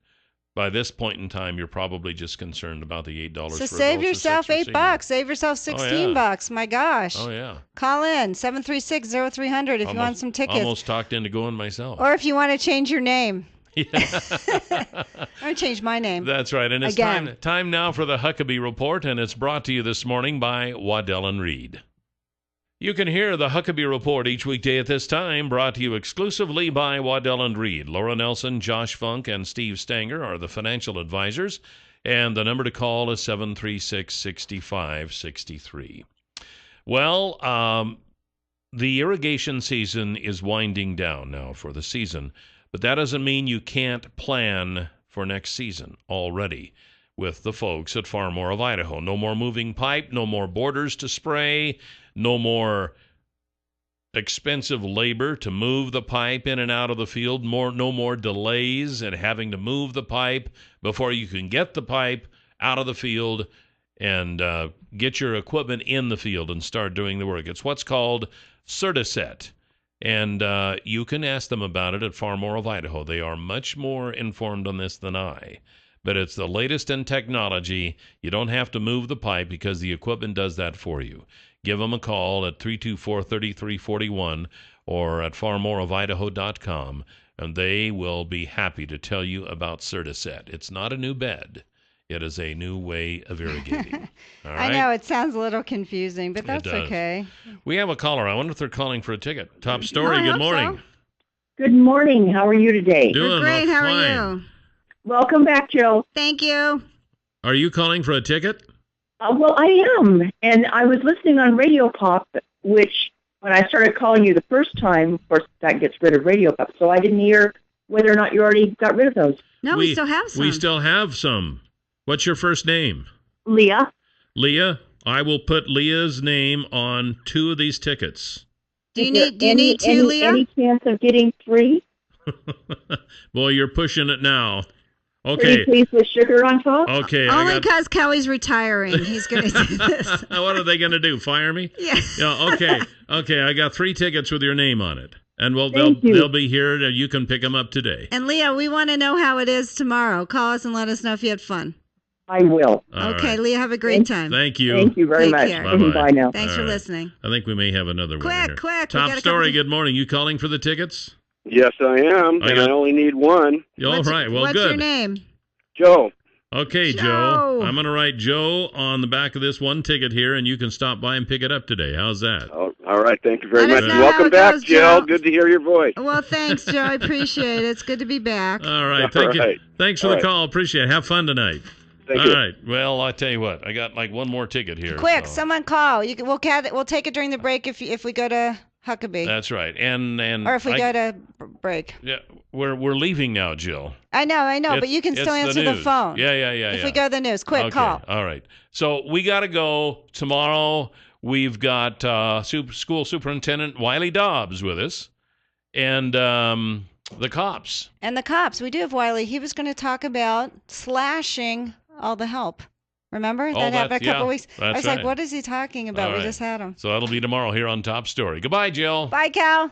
by this point in time, you're probably just concerned about the $8 So for save adults or yourself $6 for $8. seniors. Save yourself $16. yeah. My gosh. Oh, yeah. Call in 736-0300 if you want some tickets. Almost talked into going myself. Or if you want to change your name. I'm going to change my name. That's right. And it's Again. time now for the Huckabee Report, and it's brought to you this morning by Waddell & Reed. You can hear the Huckabee Report each weekday at this time, brought to you exclusively by Waddell & Reed. Laura Nelson, Josh Funk, and Steve Stanger are the financial advisors, and the number to call is 736-6563. Well, the irrigation season is winding down now for the season, but that doesn't mean you can't plan for next season already with the folks at Far More of Idaho. No more moving pipe, no more borders to spray, no more expensive labor to move the pipe in and out of the field, no more delays and having to move the pipe before you can get the pipe out of the field and get your equipment in the field and start doing the work. It's what's called Certiset. And you can ask them about it at Far More of Idaho. They are much more informed on this than I. But it's the latest in technology. You don't have to move the pipe because the equipment does that for you. Give them a call at 324-3341 or at farmoreofidaho.com, and they will be happy to tell you about Certiset. It's not a new bed. It is a new way of irrigating. All right? I know it sounds a little confusing, but that's does. okay. We have a caller. I wonder if they're calling for a ticket. Top story. I Good hope morning. so. Good morning. How are you today? Doing Great. How fine. are you? Welcome back, Joe. Thank you. Are you calling for a ticket? Well, I am. And I was listening on Radio Pop, which when I started calling you the first time, of course, that gets rid of Radio Pop. So I didn't hear whether or not you already got rid of those. No, we still have some. We still have some. What's your first name? Leah. Leah? I will put Leah's name on 2 of these tickets. Do you need 2, Leah? Any chance of getting 3? Boy, you're pushing it now. Okay. Pretty please with sugar on top? Okay. Only because Kelly's retiring. He's going to do this. What are they going to do? Fire me? Yeah. Okay. Okay. I got 3 tickets with your name on it. And they'll be here. You can pick them up today. And Leah, we want to know how it is tomorrow. Call us and let us know if you had fun. I will. Okay, right. Leah, have a great time. Thank you. Thank you very much. Care. Bye now. Thanks for listening. I think we may have another one here. Quick. Top story, good morning. You calling for the tickets? Yes, I am, I only need 1. All right, well, what's good. What's your name? Joe. Okay, Joe. I'm going to write Joe on the back of this 1 ticket here, and you can stop by and pick it up today. How's that? Oh, all right, thank you very much. Welcome back, Jill. Good to hear your voice. Well, thanks, Joe. I appreciate it. It's good to be back. All right, thank you. Thanks for the call. Appreciate it. Have fun tonight. Thank you. All right. Well, I tell you what, I got like 1 more ticket here. Quick, someone call. We'll take it during the break if we go to Huckabee. That's right. And or if we go to break. Yeah, we're leaving now, Jill. I know, but you can still answer the phone. Yeah. If we go to the news, quick, call. All right. So we got to go tomorrow. We've got school superintendent Wiley Dobbs with us, and the cops. And the cops. We do have Wiley. He was going to talk about slashing all the help. Remember? That happened a couple weeks. I was like, what is he talking about? We just had him. So that'll be tomorrow here on Top Story. Goodbye, Jill. Bye, Cal.